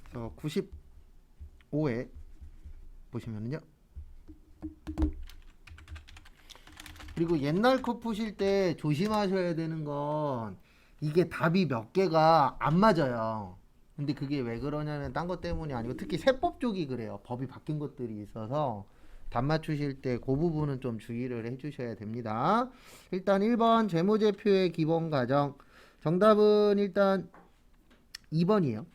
그래서 95에 보시면은요. 그리고 옛날 거 푸실 때 조심하셔야 되는 건 이게 답이 몇 개가 안 맞아요. 근데 그게 왜 그러냐면 딴 것 때문이 아니고 특히 세법 쪽이 그래요. 법이 바뀐 것들이 있어서 답 맞추실 때 그 부분은 좀 주의를 해주셔야 됩니다. 일단 1번 재무제표의 기본 과정. 정답은 일단 2번이에요.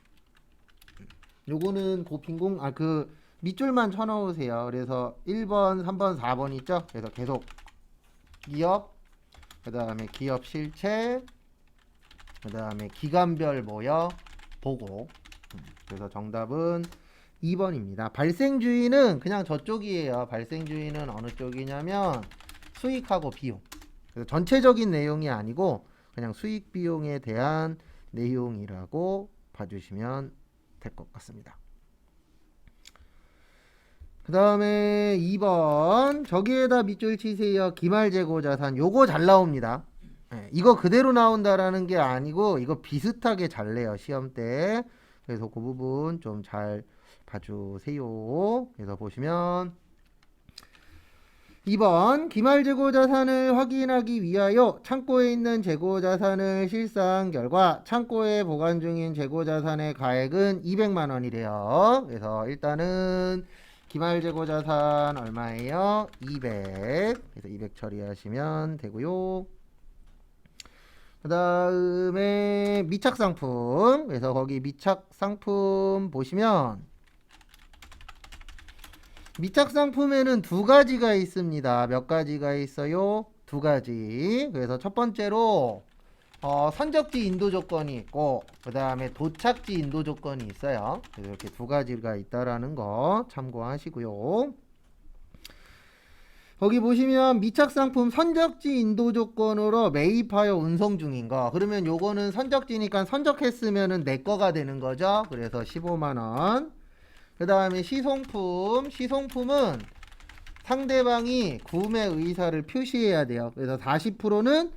요거는 그 빈공 그 밑줄만 쳐넣으세요. 그래서 1번, 3번, 4번 있죠? 그래서 계속 기업, 그 다음에 기업 실체, 그 다음에 기간별 모여 보고. 그래서 정답은 2번입니다. 발생주의는 그냥 저쪽이에요. 발생주의는 어느 쪽이냐면 수익하고 비용. 그래서 전체적인 내용이 아니고 그냥 수익 비용에 대한 내용이라고 봐주시면 될 것 같습니다. 그 다음에 2번 저기에다 밑줄 치세요. 기말재고자산. 요거 잘 나옵니다. 네, 이거 그대로 나온다라는 게 아니고 이거 비슷하게 잘 내요 시험 때. 그래서 그 부분 좀 잘 봐주세요. 그래서 보시면 2번 기말재고자산을 확인하기 위하여 창고에 있는 재고자산을 실사한 결과 창고에 보관 중인 재고자산의 가액은 200만 원이래요. 그래서 일단은 기말재고자산 얼마예요? 200. 그래서 200 처리하시면 되고요. 그 다음에 미착상품. 그래서 거기 미착상품 보시면 미착상품에는 두 가지가 있습니다. 몇 가지가 있어요? 두 가지. 그래서 첫 번째로 선적지 인도 조건이 있고 그 다음에 도착지 인도 조건이 있어요. 그래서 이렇게 두 가지가 있다라는 거 참고하시고요. 거기 보시면 미착상품 선적지 인도 조건으로 매입하여 운송 중인 거. 그러면 요거는 선적지니까 선적했으면은 내 거가 되는 거죠. 그래서 15만 원. 그 다음에 시송품. 시송품은 상대방이 구매 의사를 표시해야 돼요. 그래서 40%는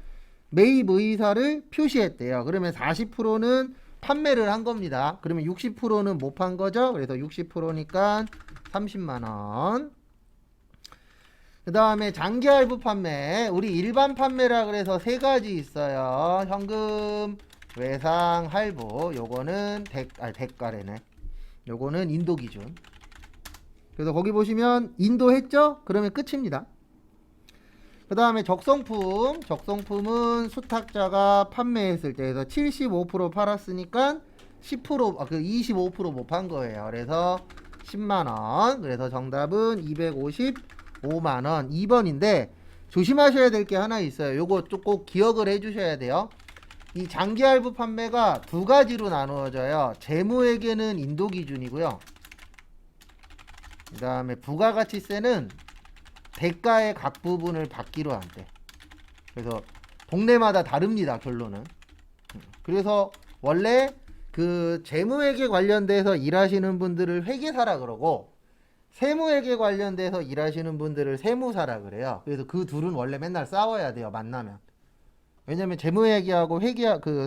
매입 의사를 표시했대요. 그러면 40%는 판매를 한 겁니다. 그러면 60%는 못 판 거죠. 그래서 60%니까 30만 원. 그 다음에 장기 할부 판매. 우리 일반 판매라 그래서 세 가지 있어요. 현금, 외상, 할부. 요거는 대가래네. 요거는 인도 기준. 그래서 거기 보시면 인도했죠? 그러면 끝입니다. 그 다음에 적성품. 적성품은 수탁자가 판매했을 때에서 75% 팔았으니까 10%, 25% 못 판 거예요. 그래서 10만원. 그래서 정답은 255만원. 2번인데 조심하셔야 될 게 하나 있어요. 요거 꼭 기억을 해 주셔야 돼요. 이 장기 할부 판매가 두 가지로 나누어져요. 재무회계는 인도 기준이고요. 그 다음에 부가가치세는 대가의 각 부분을 받기로 한대. 그래서 동네마다 다릅니다. 결론은. 그래서 원래 그 재무회계 관련돼서 일하시는 분들을 회계사라 그러고 세무회계 관련돼서 일하시는 분들을 세무사라 그래요. 그래서 그 둘은 원래 맨날 싸워야 돼요. 만나면. 왜냐면 재무회계하고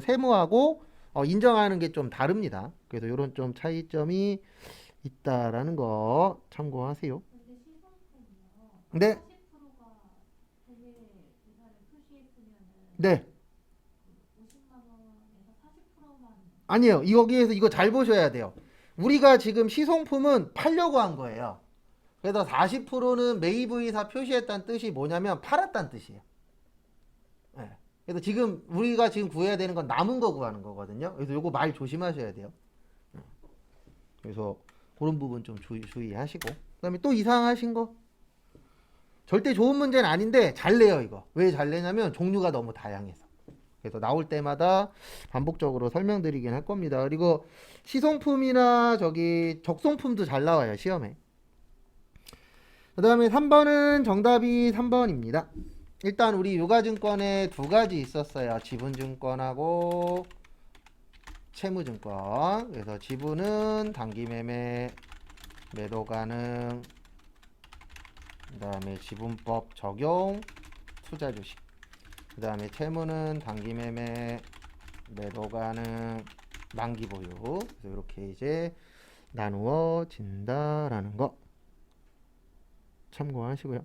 세무하고 인정하는 게 좀 다릅니다. 그래서 이런 좀 차이점이 있다라는 거 참고하세요. 근데 시선품이요. 네, 40%가 대회 의사를 표시했으면은 네. 50만 원에서 40%만 아니에요. 여기에서 이거 잘 보셔야 돼요. 우리가 지금 시송품은 팔려고 한 거예요. 그래서 40%는 매입의사 표시했다는 뜻이 뭐냐면 팔았다는 뜻이에요. 네. 그래서 지금 우리가 지금 구해야 되는 건 남은 거 구하는 거거든요. 그래서 요거 말 조심하셔야 돼요. 그래서 그런 부분 좀 주의하시고. 그다음에 또 이상하신 거? 절대 좋은 문제는 아닌데 잘 내요 이거. 왜 잘 내냐면 종류가 너무 다양해서. 그래서 나올 때마다 반복적으로 설명드리긴 할 겁니다. 그리고 시송품이나 저기 적송품도 잘 나와요 시험에. 그 다음에 3번은 정답이 3번입니다. 일단 우리 유가증권에 두 가지 있었어요. 지분증권하고 채무증권. 그래서 지분은 단기매매 매도 가능, 그 다음에 지분법 적용 투자주식, 그 다음에 채무는 단기매매 매도 가능 만기 보유. 그래서 이렇게 이제 나누어진다라는 거 참고하시고요.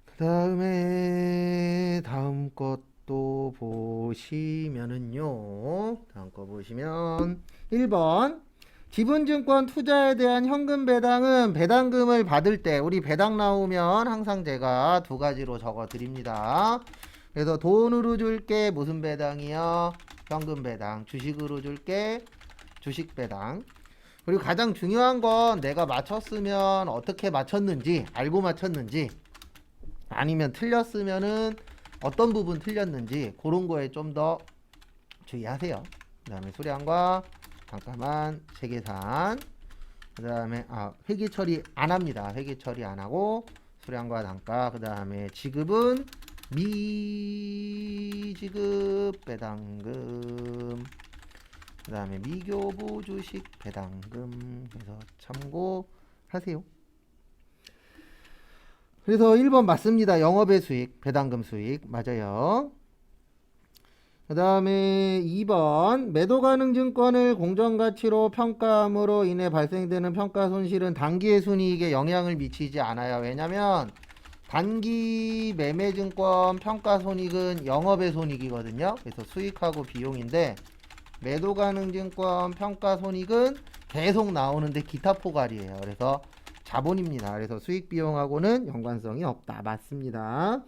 그 다음에 다음 것도 보시면은요. 다음 거 보시면 1번 지분증권 투자에 대한 현금 배당은 배당금을 받을 때 우리 배당 나오면 항상 제가 두 가지로 적어 드립니다. 그래서 돈으로 줄게 무슨 배당이요? 현금 배당. 주식으로 줄게 주식 배당. 그리고 가장 중요한 건 내가 맞췄으면 어떻게 맞췄는지 알고 맞췄는지 아니면 틀렸으면은 어떤 부분 틀렸는지 그런 거에 좀 더 주의하세요. 그 다음에 수량과 잠깐만 세계산 그 다음에 회계 처리 안 합니다. 회계 처리 안 하고 수량과 단가 그 다음에 지급은 미지급 배당금 그 다음에 미교부 주식 배당금 그래서 참고하세요. 그래서 1번 맞습니다. 영업의 수익 배당금 수익 맞아요. 그 다음에 2번 매도 가능 증권을 공정가치로 평가함으로 인해 발생되는 평가 손실은 단기의 순이익에 영향을 미치지 않아요. 왜냐면 단기 매매 증권 평가 손익은 영업의 손익이거든요. 그래서 수익하고 비용인데 매도 가능 증권 평가 손익은 계속 나오는데 기타 포괄이에요. 그래서 자본입니다. 그래서 수익 비용하고는 연관성이 없다. 맞습니다.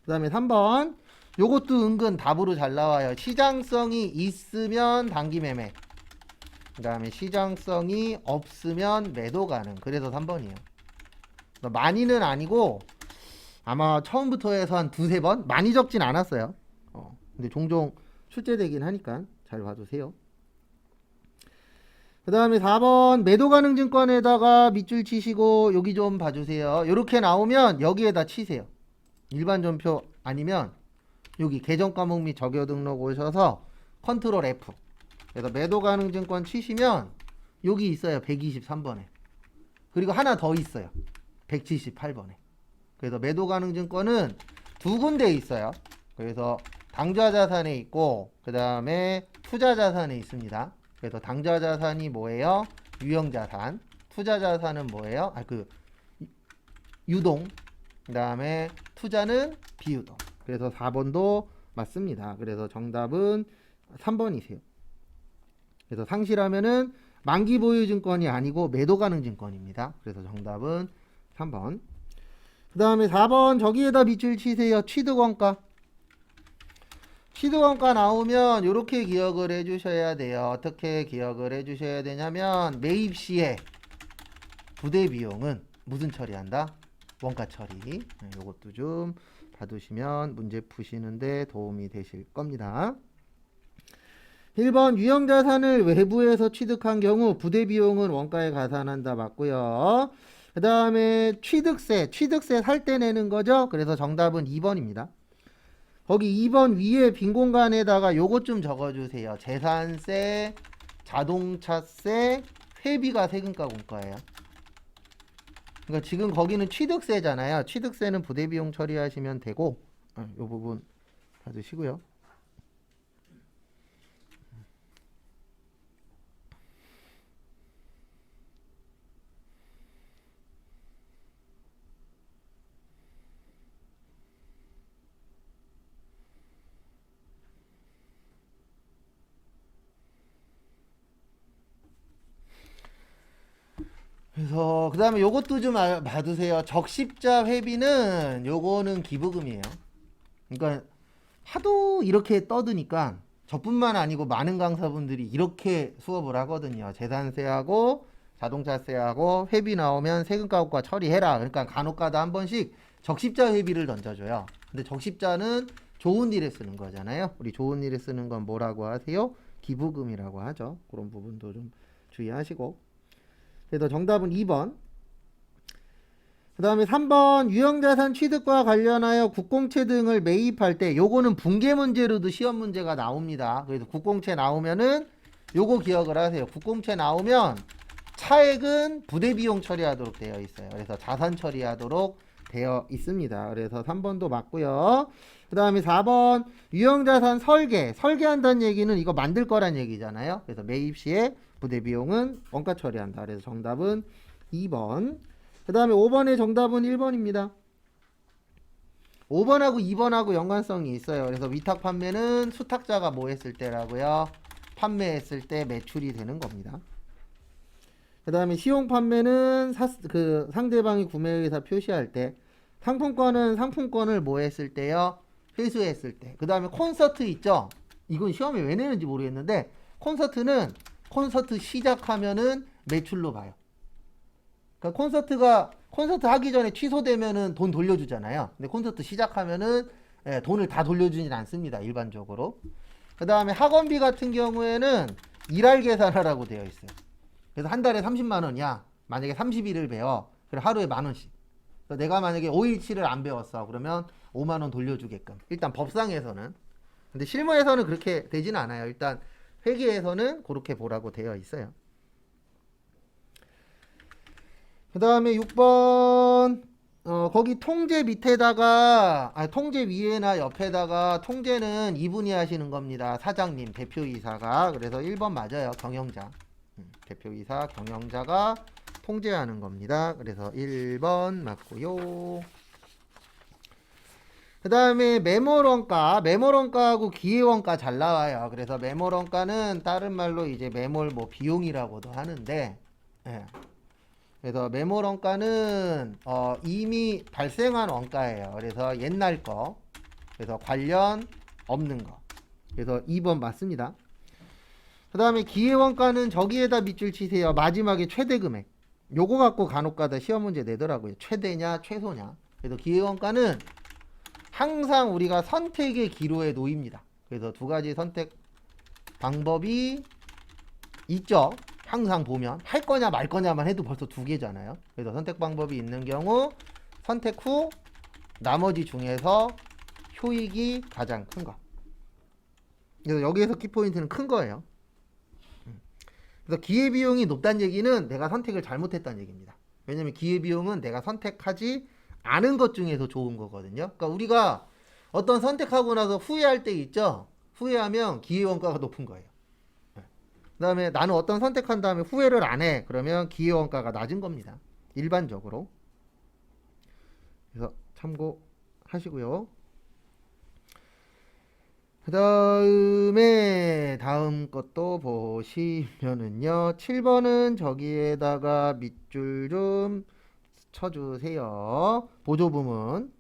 그 다음에 3번 요것도 은근 답으로 잘 나와요. 시장성이 있으면 단기 매매. 그 다음에 시장성이 없으면 매도 가능. 그래서 3번이에요. 많이는 아니고 아마 처음부터 해서 한 두세 번? 많이 적진 않았어요. 근데 종종 출제되긴 하니까 잘 봐주세요. 그 다음에 4번 매도 가능 증권에다가 밑줄 치시고 여기 좀 봐주세요. 이렇게 나오면 여기에다 치세요. 일반 전표 아니면 여기 계정 과목 및 적요 등록 오셔서 컨트롤 F 그래서 매도 가능 증권 치시면 여기 있어요. 123번에 그리고 하나 더 있어요. 178번에 그래서 매도 가능 증권은 두 군데에 있어요. 그래서 당좌 자산에 있고 그 다음에 투자 자산에 있습니다. 그래서 당좌 자산이 뭐예요? 유형 자산. 투자 자산은 뭐예요? 유동. 그 다음에 투자는 비유동. 그래서 4번도 맞습니다. 그래서 정답은 3번이세요. 그래서 상실하면은 만기 보유 증권이 아니고 매도 가능 증권입니다. 그래서 정답은 3번. 그 다음에 4번 저기에다 밑줄 치세요. 취득원가. 취득원가 나오면 이렇게 기억을 해주셔야 돼요. 어떻게 기억을 해주셔야 되냐면 매입 시에 부대 비용은 무슨 처리한다? 원가 처리. 이것도 좀 봐두시면 문제 푸시는데 도움이 되실 겁니다. 1번 유형자산을 외부에서 취득한 경우 부대 비용은 원가에 가산한다 맞고요. 그 다음에 취득세 살 때 내는 거죠. 그래서 정답은 2번입니다. 거기 2번 위에 빈 공간에다가 요것 좀 적어주세요. 재산세, 자동차세, 회비가 세금과 공과예요. 그러니까 지금 거기는 취득세잖아요. 취득세는 부대비용 처리하시면 되고 요 부분 봐주시고요. 그래서 그 다음에 요것도 좀 봐두세요. 적십자 회비는 요거는 기부금이에요. 그러니까 하도 이렇게 떠드니까 저뿐만 아니고 많은 강사분들이 이렇게 수업을 하거든요. 재산세하고 자동차세하고 회비 나오면 세금가옥과 처리해라. 그러니까 간혹가다 한 번씩 적십자 회비를 던져줘요. 근데 적십자는 좋은 일에 쓰는 거잖아요. 우리 좋은 일에 쓰는 건 뭐라고 하세요? 기부금이라고 하죠. 그런 부분도 좀 주의하시고. 그래서 정답은 2번. 그 다음에 3번 유형자산 취득과 관련하여 국공채 등을 매입할 때 요거는 붕괴 문제로도 시험 문제가 나옵니다. 그래서 국공채 나오면은 요거 기억을 하세요. 국공채 나오면 차액은 부대 비용 처리하도록 되어 있어요. 그래서 자산 처리하도록 되어 있습니다. 그래서 3번도 맞고요. 그 다음에 4번 유형자산 설계한다는 얘기는 이거 만들 거란 얘기잖아요. 그래서 매입 시에 부대 비용은 원가 처리한다. 그래서 정답은 2번. 그 다음에 5번의 정답은 1번입니다. 5번하고 2번하고 연관성이 있어요. 그래서 위탁 판매는 수탁자가 뭐 했을 때라고요? 판매했을 때 매출이 되는 겁니다. 그 다음에 시용 판매는 상대방이 구매 의사 표시할 때, 상품권은 상품권을 뭐 했을 때요? 회수했을 때. 그 다음에 콘서트 있죠? 이건 시험에 왜 내는지 모르겠는데, 콘서트는 콘서트 시작하면은 매출로 봐요. 그러니까 콘서트 하기 전에 취소되면은 돈 돌려주잖아요. 근데 콘서트 시작하면은 돈을 다 돌려주진 않습니다. 일반적으로. 그 다음에 학원비 같은 경우에는 일할 계산하라고 되어 있어요. 그래서 한 달에 30만 원이야. 만약에 30일을 배워. 그럼 하루에 만 원씩. 그래서 내가 만약에 5일치를 안 배웠어. 그러면 5만 원 돌려주게끔. 일단 법상에서는. 근데 실무에서는 그렇게 되지는 않아요. 일단 회계에서는 그렇게 보라고 되어 있어요. 그 다음에 6번 거기 통제 밑에다가 통제 위에나 옆에다가 통제는 이분이 하시는 겁니다. 사장님, 대표이사가. 그래서 1번 맞아요. 경영자. 대표이사, 경영자가 통제하는 겁니다. 그래서 1번 맞고요. 그 다음에 매몰원가하고 기회원가 잘 나와요. 그래서 매몰원가는 다른 말로 이제 매몰 뭐 비용이라고도 하는데, 예. 그래서 매몰 원가는 이미 발생한 원가예요. 그래서 옛날 거. 그래서 관련 없는 거. 그래서 2번 맞습니다. 그 다음에 기회 원가는 저기에다 밑줄 치세요. 마지막에 최대 금액. 요거 갖고 간혹가다 시험 문제 내더라고요. 최대냐 최소냐. 그래서 기회 원가는 항상 우리가 선택의 기로에 놓입니다. 그래서 두 가지 선택 방법이 있죠. 항상 보면 할 거냐 말 거냐만 해도 벌써 두 개잖아요. 그래서 선택 방법이 있는 경우 선택 후 나머지 중에서 효익이 가장 큰 거. 그래서 여기에서 키포인트는 큰 거예요. 그래서 기회비용이 높다는 얘기는 내가 선택을 잘못했다는 얘기입니다. 왜냐면 기회비용은 내가 선택하지 않은 것 중에서 좋은 거거든요. 그러니까 우리가 어떤 선택하고 나서 후회할 때 있죠. 후회하면 기회원가가 높은 거예요. 그 다음에 나는 어떤 선택한 다음에 후회를 안 해. 그러면 기회원가가 낮은 겁니다. 일반적으로. 그래서 참고하시고요. 그 다음 것도 보시면은요. 7번은 저기에다가 밑줄 좀 쳐주세요. 보조부문.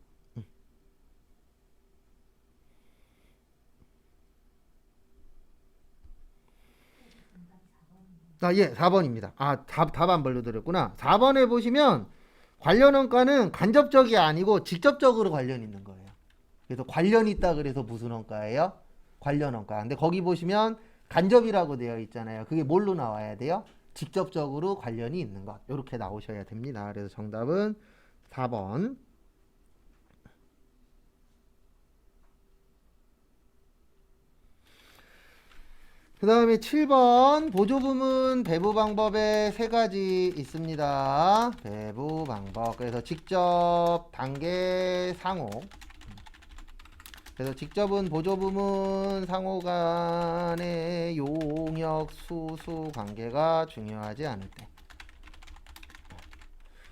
예, 4번입니다. 답 안 벌려드렸구나. 4번에 보시면 관련 원가는 간접적이 아니고 직접적으로 관련 있는 거예요. 그래서 관련 있다 그래서 무슨 원가예요? 관련 원가. 근데 거기 보시면 간접이라고 되어 있잖아요. 그게 뭘로 나와야 돼요? 직접적으로 관련이 있는 것. 이렇게 나오셔야 됩니다. 그래서 정답은 4번. 그 다음에 7번 보조부문 배부 방법에 세 가지 있습니다. 배부 방법. 그래서 직접, 단계, 상호. 그래서 직접은 보조부문 상호 간의 용역, 수수 관계가 중요하지 않을 때.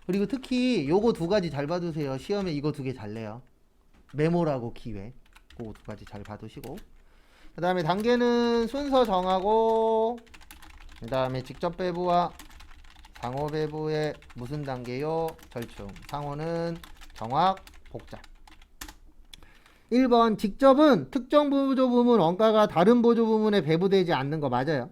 그리고 특히 요거 두 가지 잘 봐두세요. 시험에 이거 두 개 잘 내요. 메모라고 기회. 그거 두 가지 잘 봐두시고. 그 다음에 단계는 순서 정하고, 그 다음에 직접 배부와 상호 배부의 무슨 단계요? 절충. 상호는 정확, 복잡. 1번 직접은 특정 보조부문 원가가 다른 보조부문에 배부되지 않는 거 맞아요.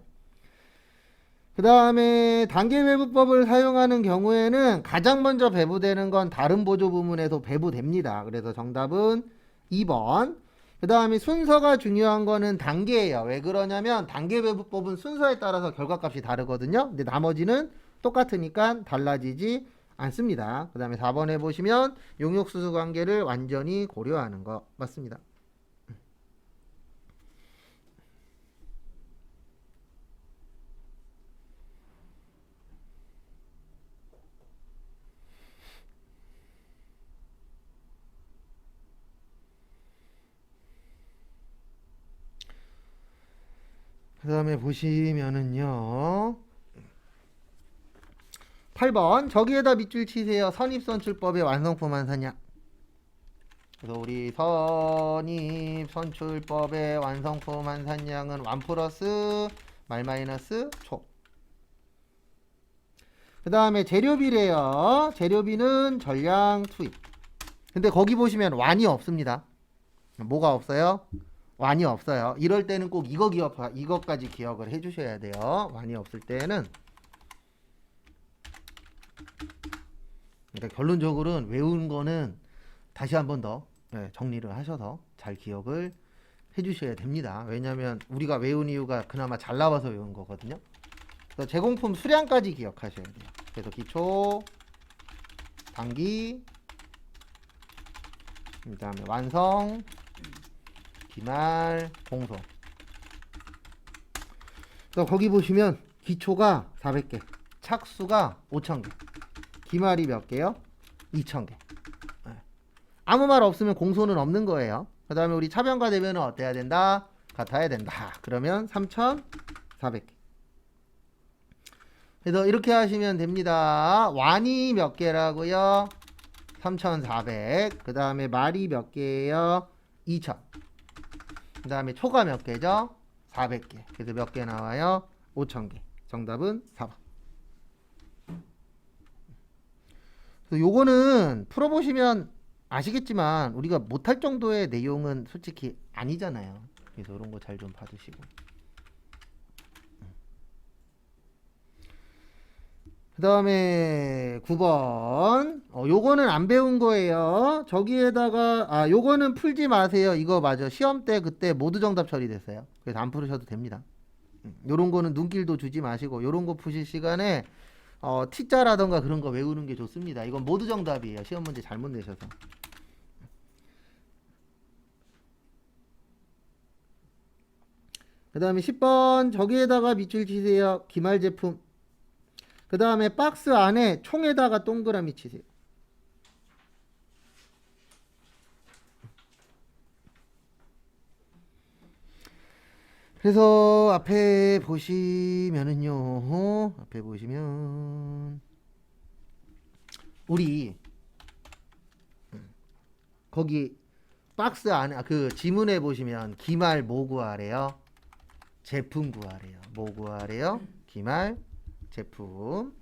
그 다음에 단계 배부법을 사용하는 경우에는 가장 먼저 배부되는 건 다른 보조부문에도 배부됩니다. 그래서 정답은 2번. 그 다음에 순서가 중요한 거는 단계예요. 왜 그러냐면 단계 배부법은 순서에 따라서 결과값이 다르거든요. 근데 나머지는 똑같으니까 달라지지 않습니다. 그 다음에 4번에 보시면 용역수수 관계를 완전히 고려하는 거 맞습니다. 그 다음에 보시면은요 8번 저기에다 밑줄 치세요. 선입선출법의 완성품 환산량. 그래서 우리 선입선출법의 완성품 환산량은 1 플러스 말 마이너스 초. 그 다음에 재료비래요. 재료비는 전량 투입. 근데 거기 보시면 완이 없습니다. 뭐가 없어요? 완이 없어요. 이럴 때는 꼭 이것까지 기억을 해주셔야 돼요. 완이 없을 때는. 그러니까 결론적으로는 외우는 거는 다시 한 번 더 정리를 하셔서 잘 기억을 해주셔야 됩니다. 왜냐하면 우리가 외운 이유가 그나마 잘 나와서 외운 거거든요. 그래서 제공품 수량까지 기억하셔야 돼요. 그래서 기초, 단기, 그 다음에 완성, 기말, 공소. 그래서 거기 보시면 기초가 400개, 착수가 5000개, 기말이 몇 개요? 2000개. 아무 말 없으면 공소는 없는 거예요. 그 다음에 우리 차변과 대변은 어때야 된다? 같아야 된다. 그러면 3400개. 그래서 이렇게 하시면 됩니다. 완이 몇 개라고요? 3400. 그 다음에 말이 몇 개예요? 2000. 그 다음에 초가 몇 개죠? 400개. 그래서 몇 개 나와요? 5000개. 정답은 4번. 그래서 요거는 풀어보시면 아시겠지만 우리가 못할 정도의 내용은 솔직히 아니잖아요. 그래서 이런 거 잘 좀 봐주시고. 그 다음에 9번 요거는 안 배운 거예요. 저기에다가 요거는 풀지 마세요. 이거 맞아. 시험 때 그때 모두 정답 처리됐어요. 그래서 안 풀으셔도 됩니다. 요런 거는 눈길도 주지 마시고 요런 거 푸실 시간에 T자라던가 그런 거 외우는 게 좋습니다. 이건 모두 정답이에요. 시험 문제 잘못 내셔서. 그 다음에 10번 저기에다가 밑줄 치세요. 기말 제품. 그 다음에 박스 안에 총에다가 동그라미 치세요. 그래서 앞에 보시면은요. 앞에 보시면 우리 거기 박스 안에 그 지문에 보시면 기말 뭐 구하래요? 제품 구하래요. 뭐 구하래요? 기말 제품.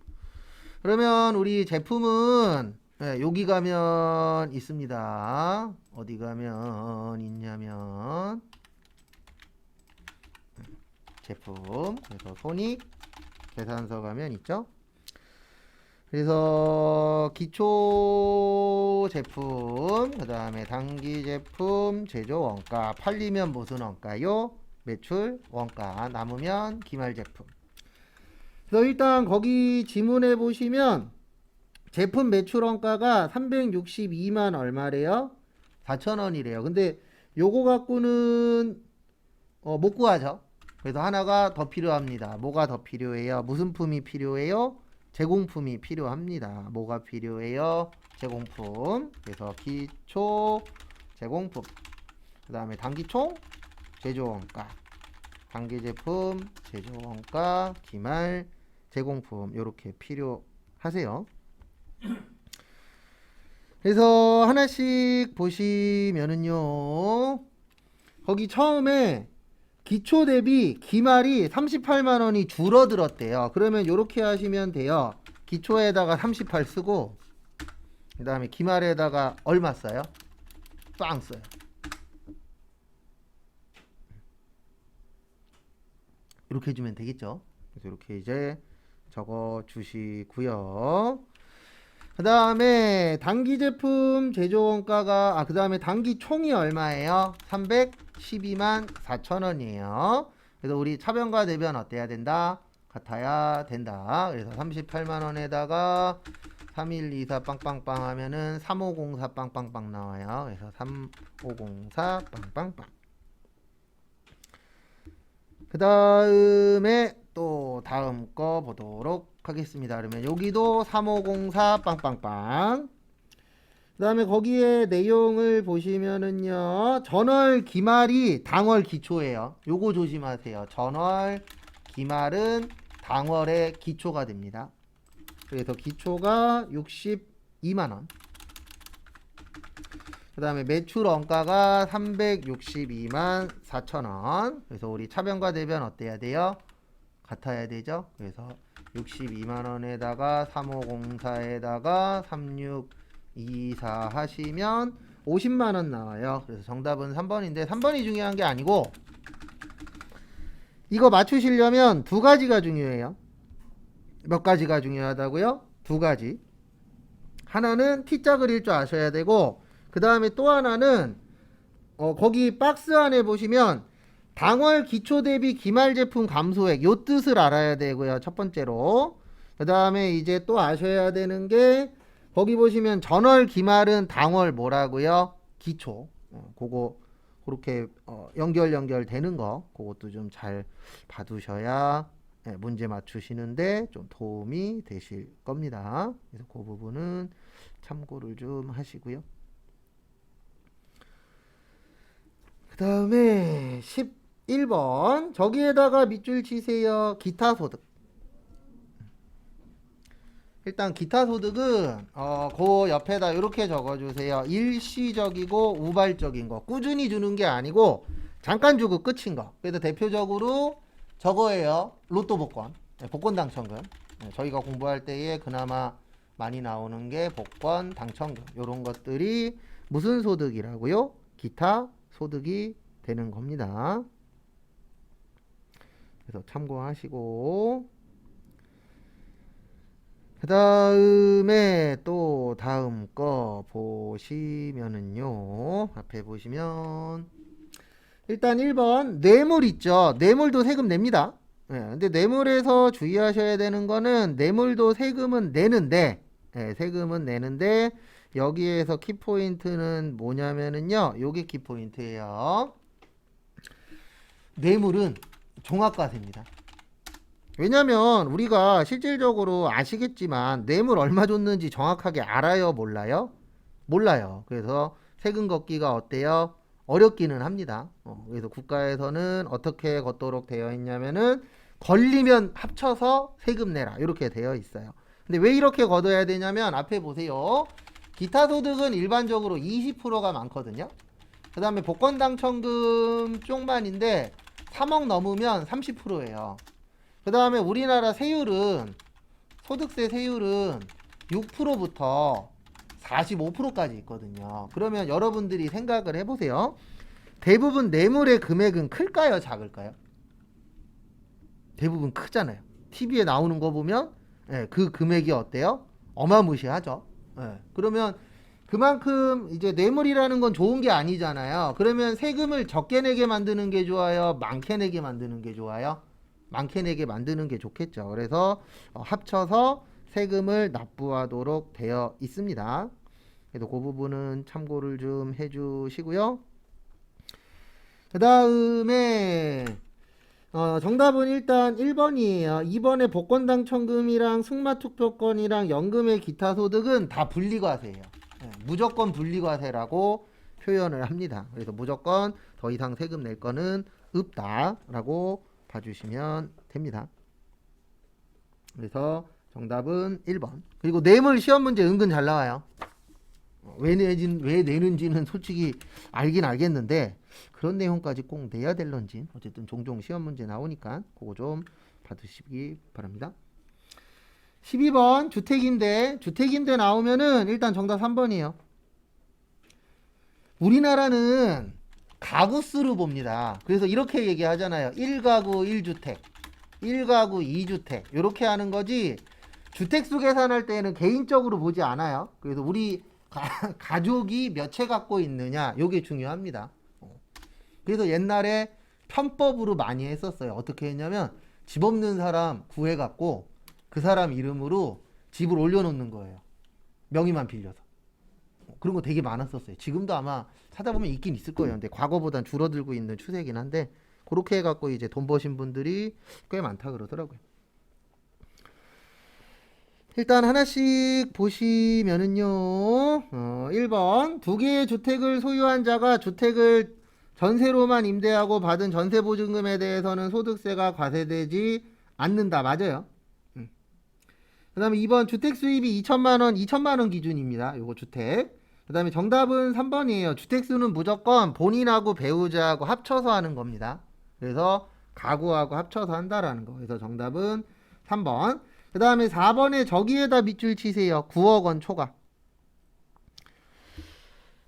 그러면 우리 제품은 여기 가면 있습니다. 어디 가면 있냐면 제품. 그래서 손익 계산서 가면 있죠. 그래서 기초 제품, 그 다음에 단기 제품, 제조 원가, 팔리면 무슨 원가요? 매출 원가, 남으면 기말 제품. 그래서 일단 거기 지문에 보시면 제품 매출 원가가 362만 얼마래요? 4,000원이래요. 근데 요거 갖고는 못 구하죠. 그래서 하나가 더 필요합니다. 뭐가 더 필요해요? 무슨 품이 필요해요? 제공품이 필요합니다. 뭐가 필요해요? 제공품. 그래서 기초 제공품. 그 다음에 단기총 제조원가, 단기제품 제조원가, 기말 제공품 요렇게 필요하세요. 그래서 하나씩 보시면은요. 거기 처음에 기초 대비 기말이 38만 원이 줄어들었대요. 그러면 요렇게 하시면 돼요. 기초에다가 38 쓰고 그 다음에 기말에다가 얼마 써요? 빵 써요. 이렇게 해주면 되겠죠. 그래서 이렇게 이제 적어 주시고요. 그 다음에 단기 제품 제조 원가가 그 다음에 단기 총이 얼마예요? 312만 4천원이에요. 그래서 우리 차변과 대변 어때야 된다? 같아야 된다. 그래서 38만 원에다가 3124 빵빵빵 하면은 3504 빵빵빵 나와요. 그래서 3504 빵빵빵. 그 다음에 또 다음 거 보도록 하겠습니다. 그러면 여기도 3504 빵빵빵. 그 그 다음에 거기에 내용을 보시면은요, 전월 기말이 당월 기초예요. 요거 조심하세요. 전월 기말은 당월의 기초가 됩니다. 그래서 기초가 62만원. 그 다음에 매출 원가가 362만 4천원. 그래서 우리 차변과 대변 어때야 돼요? 같아야 되죠. 그래서 62만원에다가 3504에다가 3624 하시면 50만원 나와요. 그래서 정답은 3번인데 3번이 중요한 게 아니고 이거 맞추시려면 두 가지가 중요해요. 몇 가지가 중요하다고요? 두 가지. 하나는 T자 그릴 줄 아셔야 되고, 그 다음에 또 하나는 거기 박스 안에 보시면 당월 기초 대비 기말 제품 감소액 요 뜻을 알아야 되고요. 첫 번째로. 그 다음에 이제 또 아셔야 되는 게 거기 보시면 전월 기말은 당월 뭐라고요? 기초. 그거 그렇게 연결 되는 거 그것도 좀 잘 봐두셔야 문제 맞추시는데 좀 도움이 되실 겁니다. 그래서 그 부분은 참고를 좀 하시고요. 그 다음에 11번 저기에다가 밑줄 치세요. 기타 소득. 일단 기타 소득은 그 옆에다 이렇게 적어주세요. 일시적이고 우발적인 거, 꾸준히 주는 게 아니고 잠깐 주고 끝인 거. 그래서 대표적으로 저거예요. 로또 복권, 복권 당첨금. 저희가 공부할 때에 그나마 많이 나오는 게 복권 당첨금. 이런 것들이 무슨 소득이라고요? 기타 소득이 되는 겁니다. 그래서 참고하시고, 그 다음에 또 다음 거 보시면은요, 앞에 보시면 일단 1번 뇌물 있죠. 뇌물도 세금 냅니다. 근데 뇌물에서 주의하셔야 되는 거는 뇌물도 세금은 내는데, 세금은 내는데 여기에서 키포인트는 뭐냐면은요, 요게 키포인트예요. 뇌물은 종합과세입니다. 왜냐면 우리가 실질적으로 아시겠지만 뇌물 얼마 줬는지 정확하게 알아요, 몰라요? 몰라요. 그래서 세금 걷기가 어때요? 어렵기는 합니다. 그래서 국가에서는 어떻게 걷도록 되어 있냐면은 걸리면 합쳐서 세금 내라 이렇게 되어 있어요. 근데 왜 이렇게 걷어야 되냐면 앞에 보세요. 기타 소득은 일반적으로 20%가 많거든요. 그 다음에 복권 당첨금 쪽만인데 3억 넘으면 30%예요. 그 다음에 우리나라 세율은, 소득세 세율은 6%부터 45%까지 있거든요. 그러면 여러분들이 생각을 해보세요. 대부분 뇌물의 금액은 클까요, 작을까요? 대부분 크잖아요. TV에 나오는 거 보면 그 금액이 어때요? 어마무시하죠. 그러면 그만큼 이제 뇌물이라는 건 좋은 게 아니잖아요. 그러면 세금을 적게 내게 만드는 게 좋아요? 많게 내게 만드는 게 좋아요? 많게 내게 만드는 게 좋겠죠. 그래서 합쳐서 세금을 납부하도록 되어 있습니다. 그래서 그 부분은 참고를 좀 해주시고요. 그 다음에 정답은 일단 1번이에요. 2번에 복권 당첨금이랑 승마투표권이랑 연금의 기타 소득은 다 분리과세예요. 무조건 분리과세라고 표현을 합니다. 그래서 무조건 더 이상 세금 낼 거는 없다라고 봐주시면 됩니다. 그래서 정답은 1번. 그리고 뇌물 시험 문제 은근 잘 나와요. 왜 내는지는 솔직히 알긴 알겠는데 그런 내용까지 꼭 내야 될런지 어쨌든 종종 시험 문제 나오니까 그거 좀 받으시기 바랍니다. 12번 주택임대 나오면은 일단 정답 3번이에요. 우리나라는 가구 수로 봅니다. 그래서 이렇게 얘기하잖아요. 1가구 1주택, 1가구 2주택 이렇게 하는 거지 주택수 계산할 때는 개인적으로 보지 않아요. 그래서 우리 가족이 몇 채 갖고 있느냐 요게 중요합니다. 그래서 옛날에 편법으로 많이 했었어요. 어떻게 했냐면 집 없는 사람 구해갖고 그 사람 이름으로 집을 올려놓는 거예요. 명의만 빌려서. 그런 거 되게 많았었어요. 지금도 아마 찾아보면 있긴 있을 거예요. 근데 과거보단 줄어들고 있는 추세긴 한데 그렇게 해갖고 이제 돈 버신 분들이 꽤 많다 그러더라고요. 일단 하나씩 보시면은요. 1번 두 개의 주택을 소유한 자가 주택을 전세로만 임대하고 받은 전세 보증금에 대해서는 소득세가 과세되지 않는다. 맞아요. 그다음에 2번 주택 수입이 2천만 원, 2천만 원 기준입니다. 요거 주택. 그다음에 정답은 3번이에요. 주택 수는 무조건 본인하고 배우자하고 합쳐서 하는 겁니다. 그래서 가구하고 합쳐서 한다라는 거. 그래서 정답은 3번. 그 다음에 4번에 저기에다 밑줄 치세요. 9억 원 초과.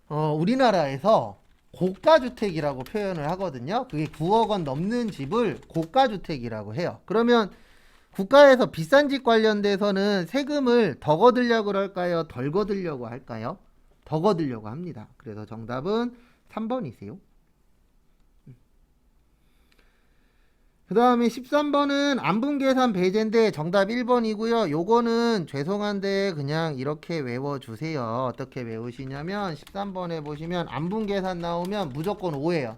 우리나라에서 고가주택이라고 표현을 하거든요. 그게 9억 원 넘는 집을 고가주택이라고 해요. 그러면 국가에서 비싼 집 관련돼서는 세금을 더 거두려고 할까요? 덜 거두려고 할까요? 더 거두려고 합니다. 그래서 정답은 3번이세요. 그 다음에 13번은 안분계산 배제인데 정답 1번이고요. 요거는 죄송한데 그냥 이렇게 외워주세요. 어떻게 외우시냐면 13번에 보시면 안분계산 나오면 무조건 5예요.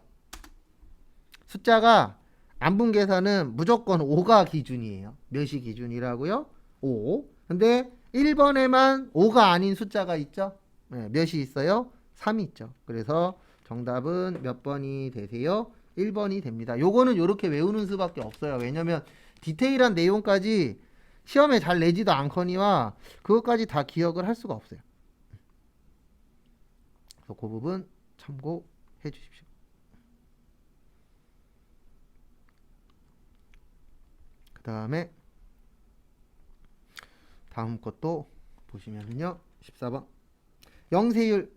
숫자가 안분계산은 무조건 5가 기준이에요. 몇이 기준이라고요? 5. 근데 1번에만 5가 아닌 숫자가 있죠? 네, 몇이 있어요? 3이 있죠. 그래서 정답은 몇 번이 되세요? 1번이 됩니다. 요거는 요렇게 외우는 수밖에 없어요. 왜냐면 디테일한 내용까지 시험에 잘 내지도 않거니와 그것까지 다 기억을 할 수가 없어요. 그래서 그 부분 참고해 주십시오. 그 다음에 다음 것도 보시면은요. 14번 영세율.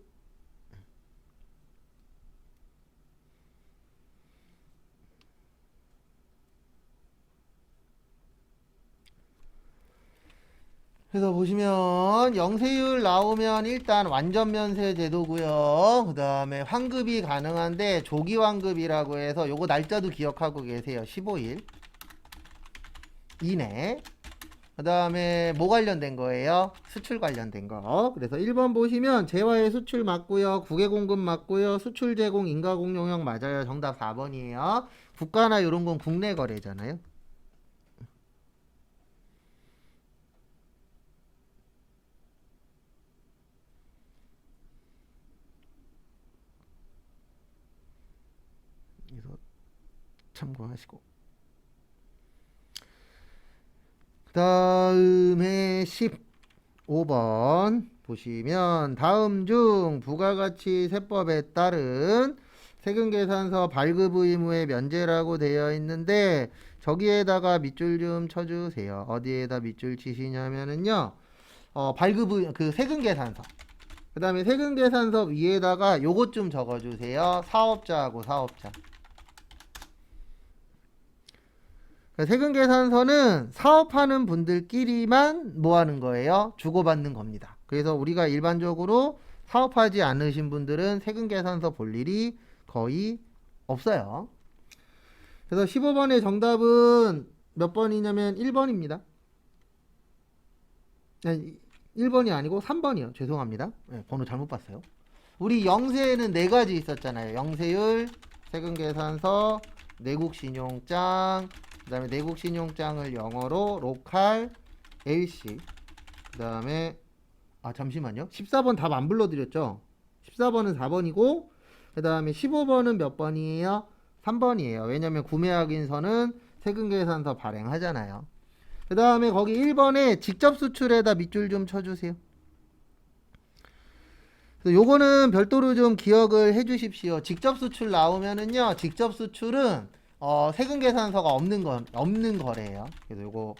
그래서 보시면 영세율 나오면 일단 완전면세 제도고요. 그 다음에 환급이 가능한데 조기 환급이라고 해서 요거 날짜도 기억하고 계세요. 15일 이내. 그 다음에 뭐 관련된 거예요? 수출 관련된 거. 그래서 1번 보시면 재화의 수출 맞고요. 국외 공급 맞고요. 수출 제공 인가공용형 맞아요. 정답 4번이에요. 국가나 이런 건 국내 거래잖아요. 그래서 참고하시고. 그 다음에 15번 보시면 다음 중 부가가치 세법에 따른 세금계산서 발급 의무의 면제라고 되어 있는데 저기에다가 밑줄 좀 쳐주세요. 어디에다 밑줄 치시냐면은요. 발급 그 세금계산서. 그 다음에 세금계산서 위에다가 요것 좀 적어주세요. 사업자하고 사업자. 세금계산서는 사업하는 분들끼리만 뭐 하는 거예요? 주고받는 겁니다. 그래서 우리가 일반적으로 사업하지 않으신 분들은 세금계산서 볼 일이 거의 없어요. 그래서 15번의 정답은 몇 번이냐면 1번입니다. 1번이 아니고 3번이요. 죄송합니다. 네, 번호 잘못 봤어요. 우리 영세에는 4가지 있었잖아요. 영세율, 세금계산서, 내국신용장, 그 다음에 내국신용장을 영어로 로컬 LC. 그 다음에 잠시만요. 14번 답 안 불러드렸죠? 14번은 4번이고 그 다음에 15번은 몇 번이에요? 3번이에요. 왜냐면 구매확인서는 세금계산서 발행하잖아요. 그 다음에 거기 1번에 직접 수출에다 밑줄 좀 쳐주세요. 그래서 요거는 별도로 좀 기억을 해 주십시오. 직접 수출 나오면은요. 직접 수출은 세금계산서가 없는 거래예요. 그래서 요거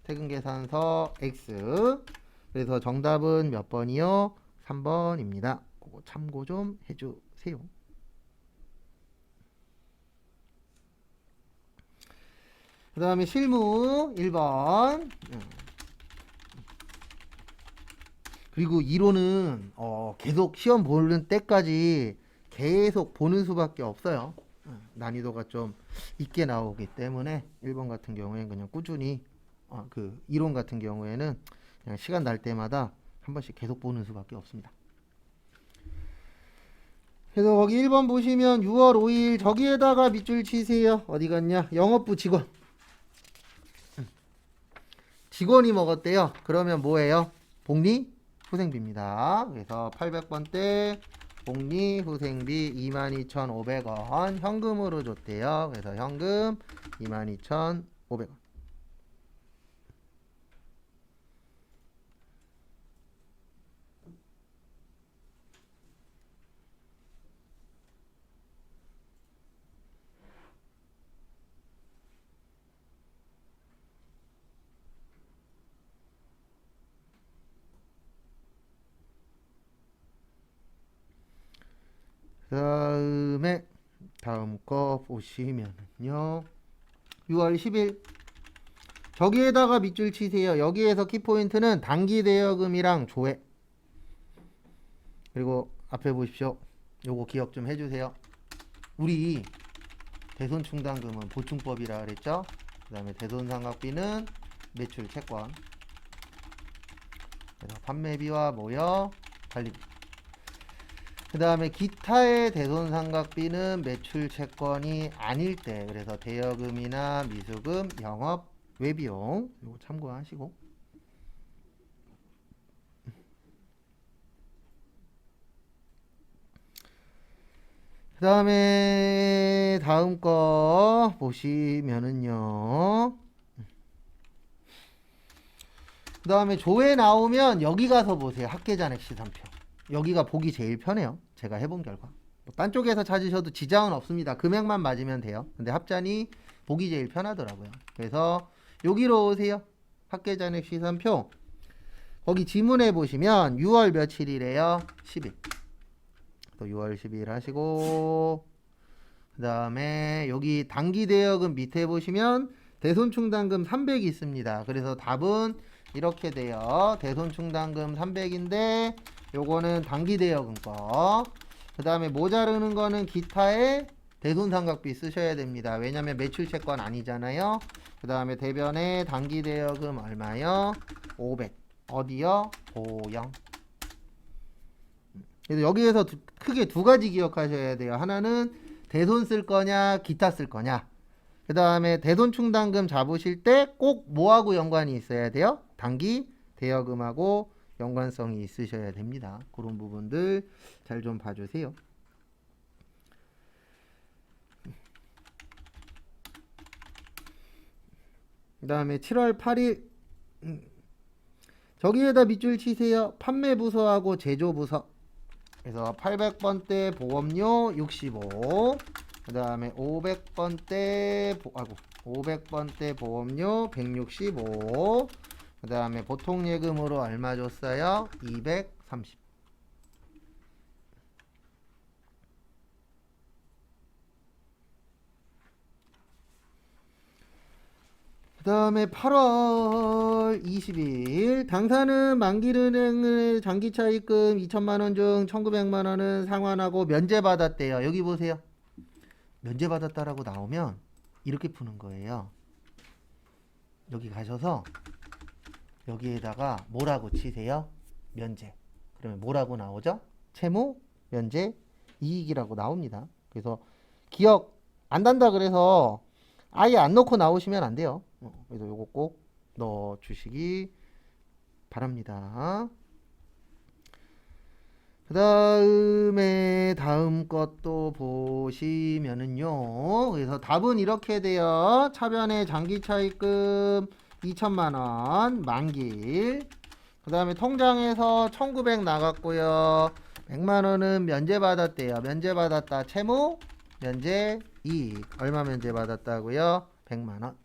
세금계산서 X. 그래서 정답은 몇 번이요? 3번입니다. 그거 참고 좀 해주세요. 그 다음에 실무 1번. 그리고 이론은 계속 시험 보는 때까지 계속 보는 수밖에 없어요. 난이도가 좀 있게 나오기 때문에 1번 같은 경우에는 그냥 꾸준히 그 이론 같은 경우에는 그냥 시간 날 때마다 한 번씩 계속 보는 수밖에 없습니다. 그래서 거기 1번 보시면 6월 5일 저기에다가 밑줄 치세요. 어디 갔냐? 영업부 직원. 직원이 먹었대요. 그러면 뭐예요? 복리후생비입니다. 그래서 800번대 복리후생비 22,500원 현금으로 줬대요. 그래서 현금 22,500원. 다음 거 보시면은요. 6월 10일 저기에다가 밑줄 치세요. 여기에서 키포인트는 단기 대여금이랑 조회. 그리고 앞에 보십시오. 요거 기억 좀 해주세요. 우리 대손충당금은 보충법이라 그랬죠. 그 다음에 대손상각비는 매출 채권. 그래서 판매비와 뭐요? 관리비. 그 다음에 기타의 대손상각비는 매출 채권이 아닐 때, 그래서 대여금이나 미수금, 영업, 외비용 이거 참고하시고. 그 다음에 다음 거 보시면은요. 그 다음에 조회 나오면 여기 가서 보세요. 학계잔액 시산표. 여기가 보기 제일 편해요. 제가 해본 결과. 딴 쪽에서 찾으셔도 지장은 없습니다. 금액만 맞으면 돼요. 근데 합잔이 보기 제일 편하더라고요. 그래서 여기로 오세요. 학계잔액 시산표. 거기 지문에 보시면 6월 며칠이래요? 10일. 또 6월 10일 하시고, 그 다음에 여기 단기 대여금 밑에 보시면 대손충당금 300이 있습니다. 그래서 답은 이렇게 돼요. 대손충당금 300인데 요거는 단기 대여금 거. 그 다음에 모자르는 거는 기타의 대손상각비 쓰셔야 됩니다. 왜냐면 매출 채권 아니잖아요. 그 다음에 대변의 단기 대여금 얼마요? 500. 어디요? 보영. 그래서 여기에서 크게 두 가지 기억하셔야 돼요. 하나는 대손 쓸 거냐, 기타 쓸 거냐. 그 다음에 대손충당금 잡으실 때 꼭 뭐하고 연관이 있어야 돼요? 단기 대여금하고 연관성이 있으셔야 됩니다. 그런 부분들 잘 좀 봐주세요. 그 다음에 7월 8일 저기에다 밑줄 치세요. 판매부서하고 제조부서. 그래서 800번대 보험료 65. 그 다음에 500번대 보험료 165. 그 다음에 보통 예금으로 얼마 줬어요? 230. 그 다음에 8월 20일 당사는 만기은행의 장기차입금 2천만원 중 1900만원은 상환하고 면제받았대요. 여기 보세요. 면제받았다라고 나오면 이렇게 푸는 거예요. 여기 가셔서 여기에다가 뭐라고 치세요? 면제. 그러면 뭐라고 나오죠? 채무, 면제, 이익이라고 나옵니다. 그래서 기억 안 난다 그래서 아예 안 넣고 나오시면 안 돼요. 그래서 요거 꼭 넣어 주시기 바랍니다. 그 다음에 다음 것도 보시면은요. 그래서 답은 이렇게 돼요. 차변의 장기차입금 2천만원 만기일. 그 다음에 통장에서 1900 나갔고요. 100만원은 면제받았대요. 면제받았다. 채무, 면제, 이익. 얼마 면제받았다고요? 100만원.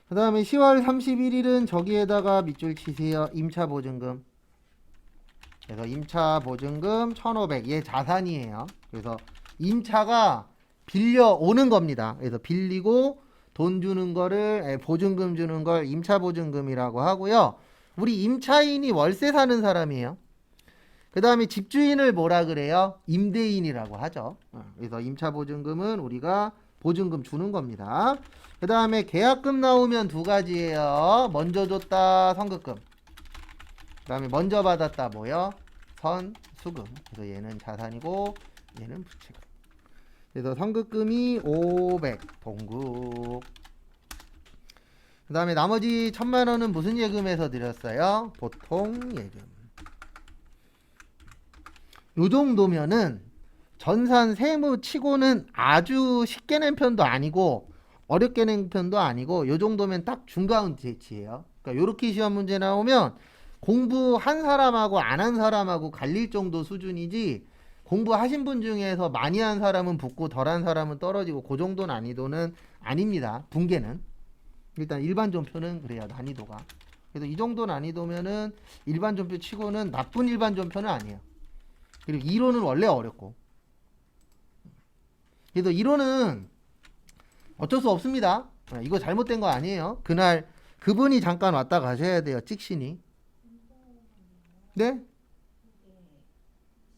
그 다음에 10월 31일은 저기에다가 밑줄 치세요. 임차보증금. 그래서 임차보증금 1500. 얘 자산이에요. 그래서 임차가 빌려오는 겁니다. 그래서 빌리고 돈 주는 거를 보증금 주는 걸 임차보증금이라고 하고요. 우리 임차인이 월세 사는 사람이에요. 그 다음에 집주인을 뭐라 그래요? 임대인이라고 하죠. 그래서 임차보증금은 우리가 보증금 주는 겁니다. 그 다음에 계약금 나오면 두 가지예요. 먼저 줬다 선급금. 그 다음에 먼저 받았다 뭐요? 선수금. 그래서 얘는 자산이고 얘는 부채금. 그래서 선급금이 500 봉급. 그 다음에 나머지 1,000만원은 무슨 예금에서 드렸어요? 보통 예금. 요 정도면은 전산 세무 치고는 아주 쉽게 낸 편도 아니고 어렵게 낸 편도 아니고 요 정도면 딱 중간 재치예요. 그러니까 요렇게 시험 문제 나오면 공부한 사람하고 안 한 사람하고 갈릴 정도 수준이지, 공부하신 분 중에서 많이 한 사람은 붙고 덜 한 사람은 떨어지고 그 정도 난이도는 아닙니다. 붕괴는. 일단 일반 전표는 그래야 난이도가. 그래서 이 정도 난이도면은 일반 전표 치고는 나쁜 일반 전표는 아니에요. 그리고 이론은 원래 어렵고. 그래서 이론은 어쩔 수 없습니다. 이거 잘못된 거 아니에요. 그날 그분이 잠깐 왔다 가셔야 돼요. 찍신이. 네? 이게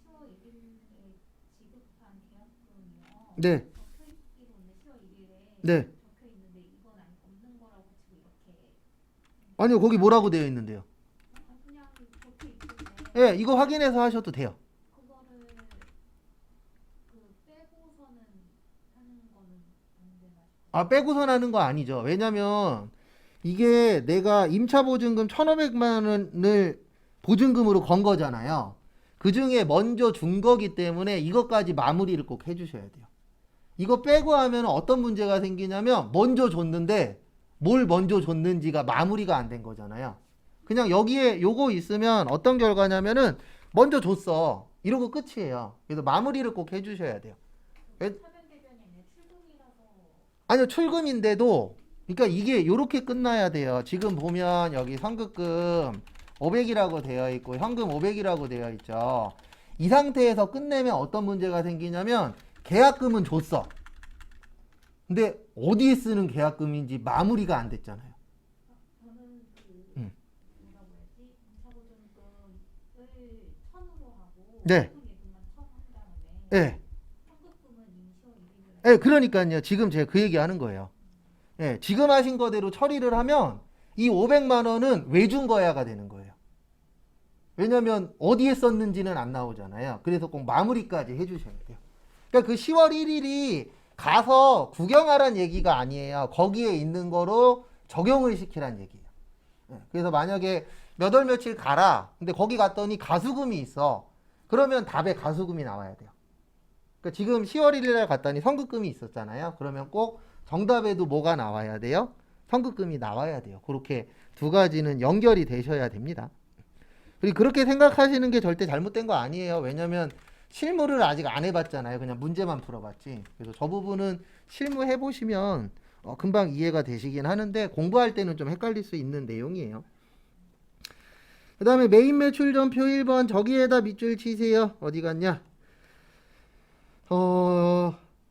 10월 1일에 지급한 계약금이요. 네. 적혀 있기로는 10월 1일에 네. 적혀 있는데 이건 아니 없는 거라고 지금 이렇게 아니요, 거기 뭐라고 되어 있는데요? 그냥 적혀 있길래 예, 이거 확인해서 하셔도 돼요. 그거를 빼고서는 하는 거는 안 되나 싶어요. 아, 빼고선 하는 거 아니죠. 왜냐면 이게 내가 임차 보증금 1,500만 원을 보증금으로 건 거잖아요. 그 중에 먼저 준 거기 때문에 이것까지 마무리를 꼭 해주셔야 돼요. 이거 빼고 하면 어떤 문제가 생기냐면 먼저 줬는데 뭘 먼저 줬는지가 마무리가 안 된 거잖아요. 그냥 여기에 요거 있으면 어떤 결과냐면은 먼저 줬어. 이러고 끝이에요. 그래서 마무리를 꼭 해주셔야 돼요. 왜- 차변 대변이 아니라 출금이라서 아니요, 출금인데도, 그러니까 이게 요렇게 끝나야 돼요. 지금 보면 여기 선급금 500이라고 되어 있고 현금 500이라고 되어 있죠. 이 상태에서 끝내면 어떤 문제가 생기냐면 계약금은 줬어. 근데 어디에 쓰는 계약금인지 마무리가 안 됐잖아요. 저는 음. 뭐라고 해야지? 임차보증금을 1,000으로 하고 네. 보통 예금만 1,000 한 다음에 예. 현금금은 이미 10월 1일에 예, 그러니까요. 지금 제가 그 얘기 하는 거예요. 예, 지금 하신 거대로 처리를 하면 이 500만 원은 왜 준 거야가 되는 거예요. 왜냐면 어디에 썼는지는 안 나오잖아요. 그래서 꼭 마무리까지 해주셔야 돼요. 그러니까 그 10월 1일이 가서 구경하란 얘기가 아니에요. 거기에 있는 거로 적용을 시키란 얘기예요. 예, 그래서 만약에 몇 월 며칠 가라. 근데 거기 갔더니 가수금이 있어. 그러면 답에 가수금이 나와야 돼요. 그러니까 지금 10월 1일에 갔더니 선급금이 있었잖아요. 그러면 꼭 정답에도 뭐가 나와야 돼요? 선급금이 나와야 돼요. 그렇게 두 가지는 연결이 되셔야 됩니다. 그리고 그렇게 생각하시는 게 절대 잘못된 거 아니에요. 왜냐면 실무를 아직 안 해봤잖아요. 그냥 문제만 풀어봤지. 그래서 저 부분은 실무 해보시면 금방 이해가 되시긴 하는데 공부할 때는 좀 헷갈릴 수 있는 내용이에요. 그 다음에 메인 매출 전표 1번 저기에다 밑줄 치세요. 어디 갔냐?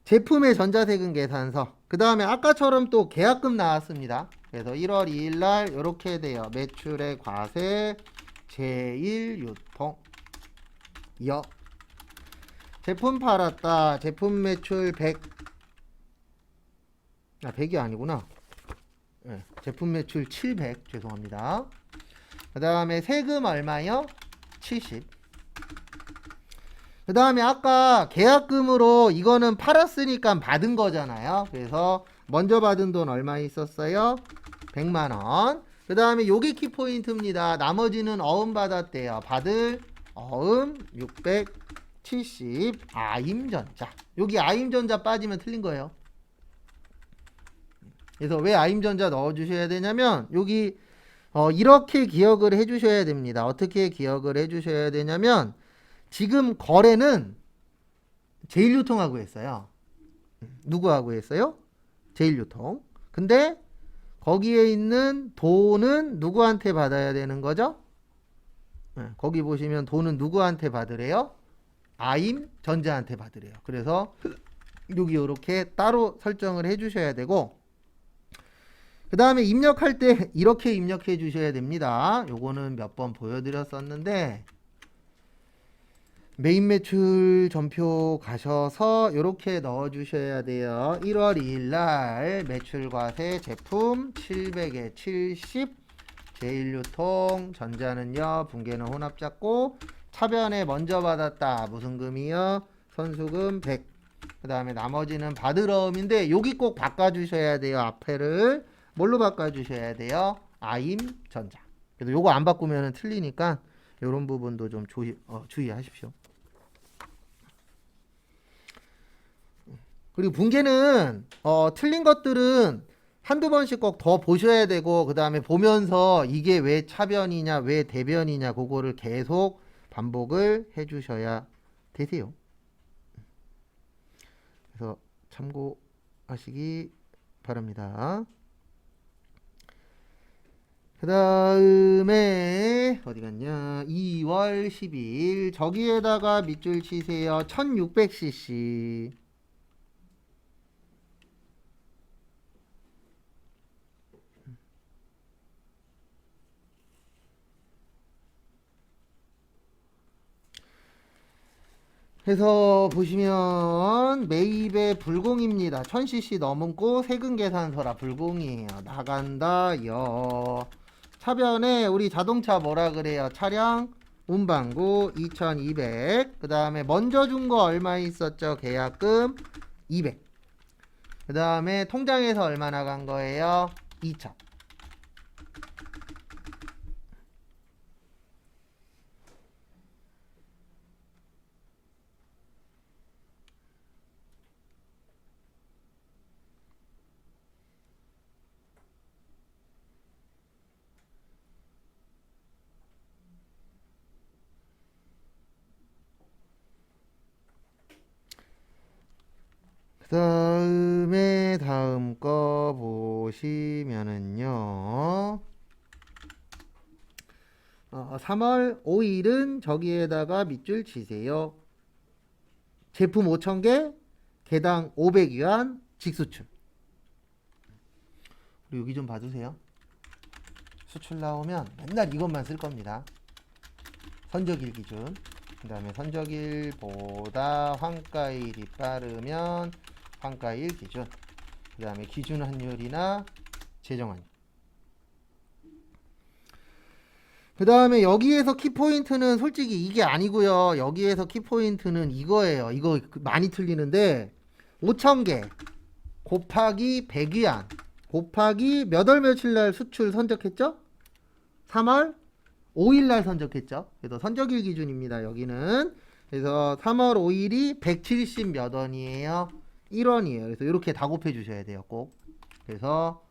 제품의 전자세금 계산서. 그 다음에 아까처럼 또 계약금 나왔습니다. 그래서 1월 2일 날 이렇게 돼요. 매출의 과세 제1유통 여 제품 팔았다. 제품 매출 100. 100이 아니구나. 네, 제품 매출 700. 죄송합니다. 그 다음에 세금 얼마요? 70. 그 다음에 아까 계약금으로 이거는 팔았으니까 받은 거잖아요. 그래서 먼저 받은 돈 얼마 있었어요? 100만원. 그 다음에 요게 키포인트입니다. 나머지는 어음 받았대요. 받을 어음 670 아임전자. 여기 아임전자 빠지면 틀린 거예요. 그래서 왜 아임전자 넣어주셔야 되냐면 여기 이렇게 기억을 해주셔야 됩니다. 어떻게 기억을 해주셔야 되냐면 지금 거래는 제일유통하고 했어요. 누구하고 했어요? 제일유통. 근데 거기에 있는 돈은 누구한테 받아야 되는 거죠? 거기 보시면 돈은 누구한테 받으래요? 아임전자한테 받으래요. 그래서 여기 이렇게 따로 설정을 해주셔야 되고, 그 다음에 입력할 때 이렇게 입력해 주셔야 됩니다. 요거는 몇 번 보여드렸었는데 메인 매출 전표 가셔서 이렇게 넣어 주셔야 돼요. 1월 2일 날 매출과세 제품 700에 70 제1유통 전자는요 붕괴는 혼합 잡고 차변에 먼저 받았다. 무슨 금이요? 선수금 100. 그 다음에 나머지는 받으러음인데 여기 꼭 바꿔주셔야 돼요. 앞에를 뭘로 바꿔주셔야 돼요? 아임전자. 그래서 요거 안 바꾸면 틀리니까 요런 부분도 좀 주의하십시오. 그리고 분계는 틀린 것들은 한두 번씩 꼭 더 보셔야 되고 그 다음에 보면서 이게 왜 차변이냐 왜 대변이냐 그거를 계속 반복을 해주셔야 되세요. 그래서 참고하시기 바랍니다. 그 다음에 어디 갔냐 2월 12일 저기에다가 밑줄 치세요. 1600cc. 그래서 보시면 매입의 불공입니다. 1000cc 넘고 세금 계산서라 불공이에요. 나간다 여. 차변에 우리 자동차 뭐라 그래요? 차량 운반구 2200. 그 다음에 먼저 준 거 얼마 있었죠? 계약금 200. 그 다음에 통장에서 얼마 나간 거예요? 2000. 그 다음에 다음 거 보시면은요 3월 5일은 저기에다가 밑줄 치세요. 제품 5,000개 개당 500위안 직수출. 그리고 여기 좀 봐주세요. 수출 나오면 맨날 이것만 쓸 겁니다. 선적일 기준. 그 다음에 선적일보다 환가일이 빠르면 환가일 기준. 그 다음에 기준 환율이나 제정 환율. 그 다음에 여기에서 키포인트는 솔직히 이게 아니고요. 여기에서 키포인트는 이거예요. 이거 많이 틀리는데 5,000개 곱하기 100위안 곱하기 몇 월 며칠 날 수출 선적했죠? 3월 5일 날 선적했죠. 그래서 선적일 기준입니다. 여기는. 그래서 3월 5일이 170 몇 원이에요? 1원이에요. 그래서 이렇게 다 곱해 주셔야 돼요. 꼭. 그래서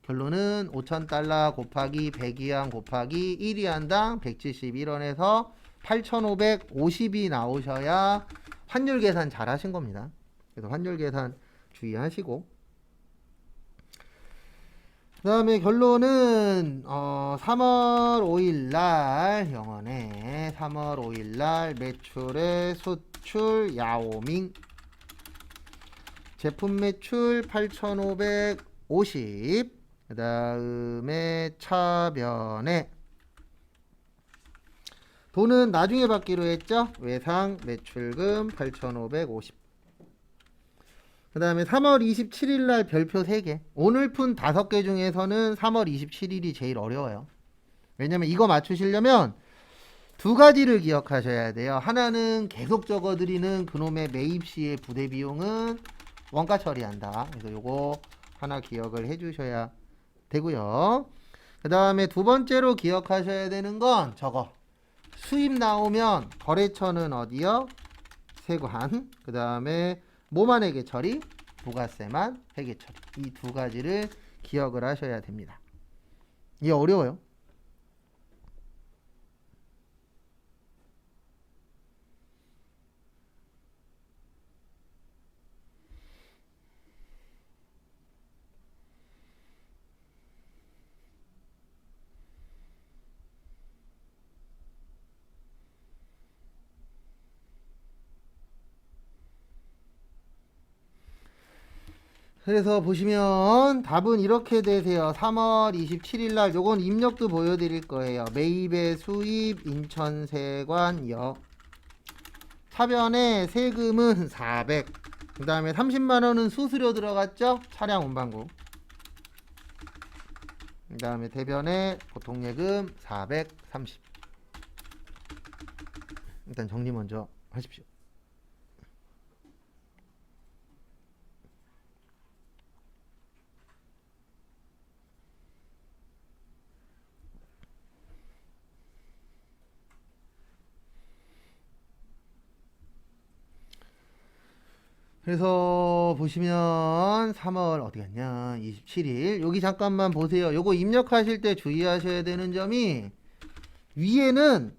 결론은 5,000달러 곱하기 100위안 곱하기 1위안당 171원에서 8,550이 나오셔야 환율 계산 잘 하신 겁니다. 그래서 환율 계산 주의하시고 그 다음에 결론은 3월 5일날 영원에 3월 5일날 매출의 수출 야오밍 제품 매출 8,550 그 다음에 차변에 돈은 나중에 받기로 했죠. 외상 매출금 8,550 그 다음에 3월 27일 날 별표 3개. 오늘 푼 5개 중에서는 3월 27일이 제일 어려워요. 왜냐면 이거 맞추시려면 두 가지를 기억하셔야 돼요. 하나는 계속 적어드리는 그놈의 매입 시의 부대 비용은 원가 처리한다. 그래서 요거 하나 기억을 해주셔야 되고요. 그 다음에 두 번째로 기억하셔야 되는 건 저거. 수입 나오면 거래처는 어디요? 세관. 그 다음에 뭐만 회계 처리? 부가세만 회계 처리. 이 두 가지를 기억을 하셔야 됩니다. 이게 어려워요. 그래서 보시면 답은 이렇게 되세요. 3월 27일 날 요건 입력도 보여드릴 거예요. 매입의 수입 인천세관역 차변에 세금은 400. 그 다음에 30만원은 수수료 들어갔죠? 차량 운반구. 그 다음에 대변에 보통예금 430. 일단 정리 먼저 하십시오. 그래서 보시면 3월 어디 갔냐? 27일. 여기 잠깐만 보세요. 요거 입력하실 때 주의하셔야 되는 점이 위에는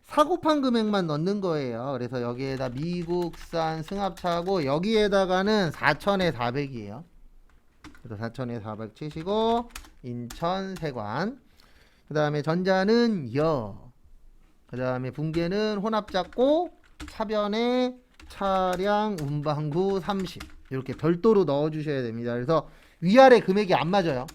사고판 금액만 넣는 거예요. 그래서 여기에다 미국산 승합차하고 여기에다가는 4천에 400이에요. 그래서 4천에 400 치시고 인천 세관. 그 다음에 전자는 여. 그 다음에 분계는 혼합 잡고 차변에 차량 운반구 30 이렇게 별도로 넣어 주셔야 됩니다. 그래서 위아래 금액이 안 맞아요.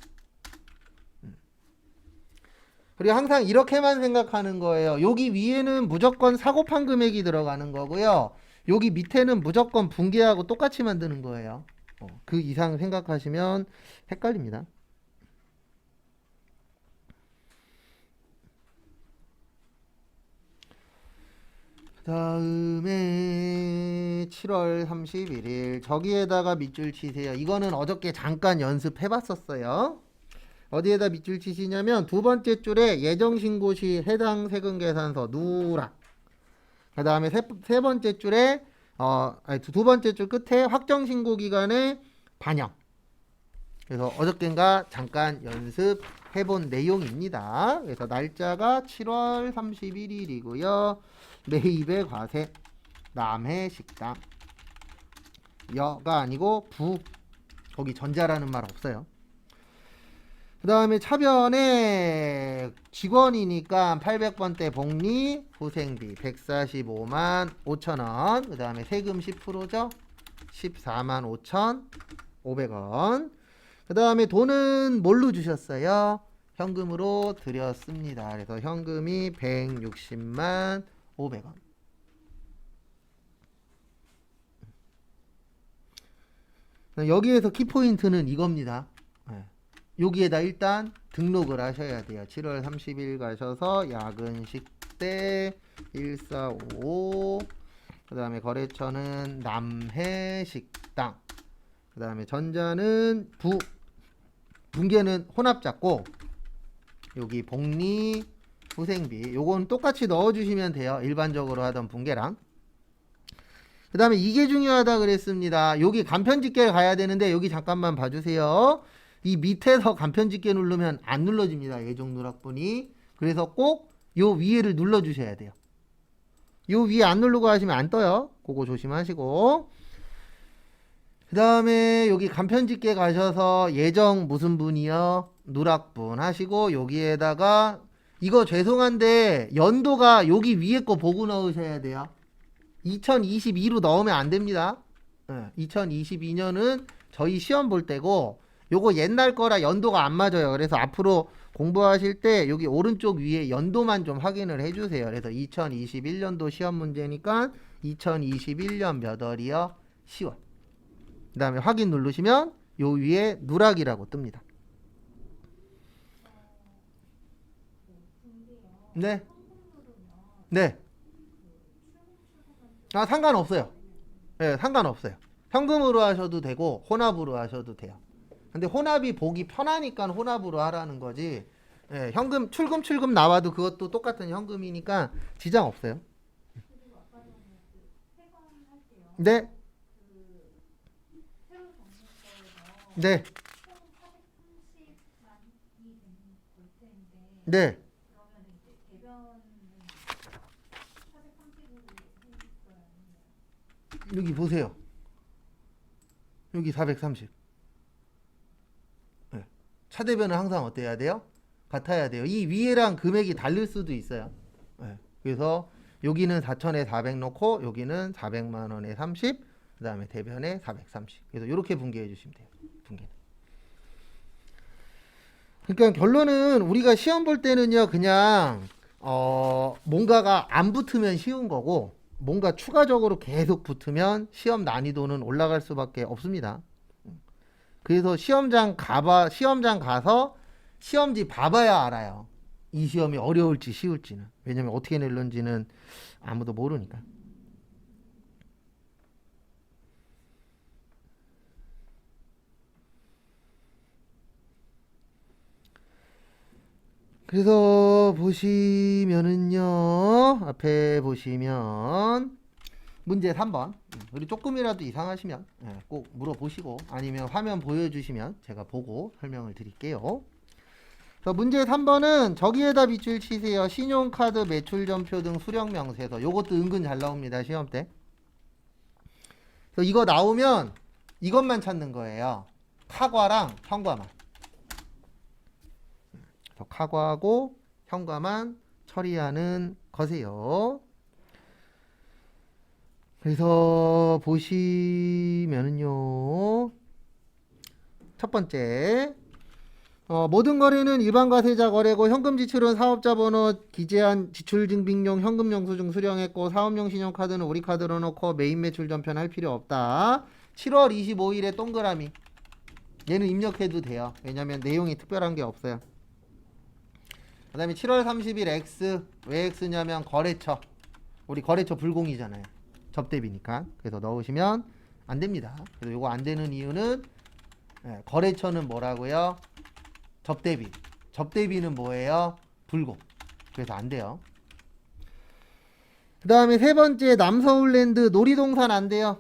그리고 항상 이렇게만 생각하는 거예요. 여기 위에는 무조건 사고판 금액이 들어가는 거고요. 여기 밑에는 무조건 분계하고 똑같이 만드는 거예요. 그 이상 생각하시면 헷갈립니다. 다음에 7월 31일 저기에다가 밑줄 치세요. 이거는 어저께 잠깐 연습해 봤었어요. 어디에다 밑줄 치시냐면 두 번째 줄에 예정신고 시 해당 세금 계산서 누락. 그 다음에 세 번째 줄에 두 번째 줄 끝에 확정신고 기간에 반영. 그래서 어저께인가 잠깐 연습해 본 내용입니다. 그래서 날짜가 7월 31일이고요. 매입의 과세, 남해 식당, 여가 아니고 부, 거기 전자라는 말 없어요. 그 다음에 차변에 직원이니까 800번대 복리, 후생비 145만 5천원, 그 다음에 세금 10%죠? 14만 5,500원. 그 다음에 돈은 뭘로 주셨어요? 현금으로 드렸습니다. 그래서 현금이 160만 500원. 여기에서 키포인트는 이겁니다. 여기에다 일단 등록을 하셔야 돼요. 7월 30일 가셔서 야근식대 1455, 그 다음에 거래처는 남해식당, 그 다음에 전자는 분계는 혼합 잡고 여기 복리 후생비 요건 똑같이 넣어주시면 돼요. 일반적으로 하던 분계랑. 그 다음에 이게 중요하다 그랬습니다. 여기 간편집계 가야 되는데 여기 잠깐만 봐주세요. 이 밑에서 간편집계 누르면 안 눌러집니다. 예정 누락분이. 그래서 꼭 요 위에를 눌러주셔야 돼요. 요 위에 안 누르고 하시면 안 떠요. 그거 조심하시고. 그 다음에 여기 간편집계 가셔서 예정 무슨 분이요? 누락분 하시고 여기에다가 이거 죄송한데 연도가 여기 위에 거 보고 넣으셔야 돼요. 2022로 넣으면 안 됩니다. 2022년은 저희 시험 볼 때고 요거 옛날 거라 연도가 안 맞아요. 그래서 앞으로 공부하실 때 여기 오른쪽 위에 연도만 좀 확인을 해주세요. 그래서 2021년도 시험 문제니까 2021년 몇 월이요? 10월. 그 다음에 확인 누르시면 요 위에 누락이라고 뜹니다. 네. 네. 아, 상관없어요. 네, 상관없어요. 현금으로 하셔도 되고 혼합으로 하셔도 돼요. 근데 혼합이 보기 편하니까 혼합으로 하라는 거지. 예, 현금 출금 나와도 그것도 똑같은 현금이니까 지장 없어요. 그리고 아까 전에 그 세관할 때요. 네, 그 새로 정신 거에서 네, 총 430만이 되는 걸 텐데 네. 그러면 이제 대변은 430으로 해있어야 하나요? 여기 보세요. 여기 430. 네. 차대변은 항상 어때야 돼요? 같아야 돼요. 이 위에랑 금액이 다를 수도 있어요. 네. 그래서 여기는 4천에 400 넣고 여기는 400만 원에 30, 그 다음에 대변에 430. 그래서 이렇게 분개해 주시면 돼요. 분개는. 그러니까 결론은 우리가 시험 볼 때는요, 그냥 뭔가가 안 붙으면 쉬운 거고 뭔가 추가적으로 계속 붙으면 시험 난이도는 올라갈 수밖에 없습니다. 그래서 시험장 가서 시험지 봐봐야 알아요. 이 시험이 어려울지 쉬울지는. 왜냐면 어떻게 낼는지는 아무도 모르니까. 그래서 보시면은요, 앞에 보시면 문제 3번. 그리고 조금이라도 이상하시면 꼭 물어보시고 아니면 화면 보여주시면 제가 보고 설명을 드릴게요. 문제 3번은 저기에다 밑줄 치세요. 신용카드 매출전표 등 수령명세서. 요것도 은근 잘 나옵니다. 시험 때. 그래서 이거 나오면 이것만 찾는 거예요. 카과랑 현과만. 그래서 카과하고 현과만 처리하는 거세요. 그래서 보시면은요. 첫 번째. 모든 거래는 일반 과세자 거래고 현금 지출은 사업자 번호 기재한 지출 증빙용 현금 영수증 수령했고 사업용 신용카드는 우리 카드로 넣고 메인 매출 전표는 할 필요 없다. 7월 25일에 동그라미. 얘는 입력해도 돼요. 왜냐면 내용이 특별한 게 없어요. 그 다음에 7월 30일 X. 왜 X냐면 거래처. 우리 거래처 불공이잖아요. 접대비니까. 그래서 넣으시면 안 됩니다. 그래서 요거 안 되는 이유는 거래처는 뭐라고요? 접대비. 접대비는 뭐예요? 불공. 그래서 안 돼요. 그 다음에 세 번째 남서울랜드 놀이동산 안 돼요.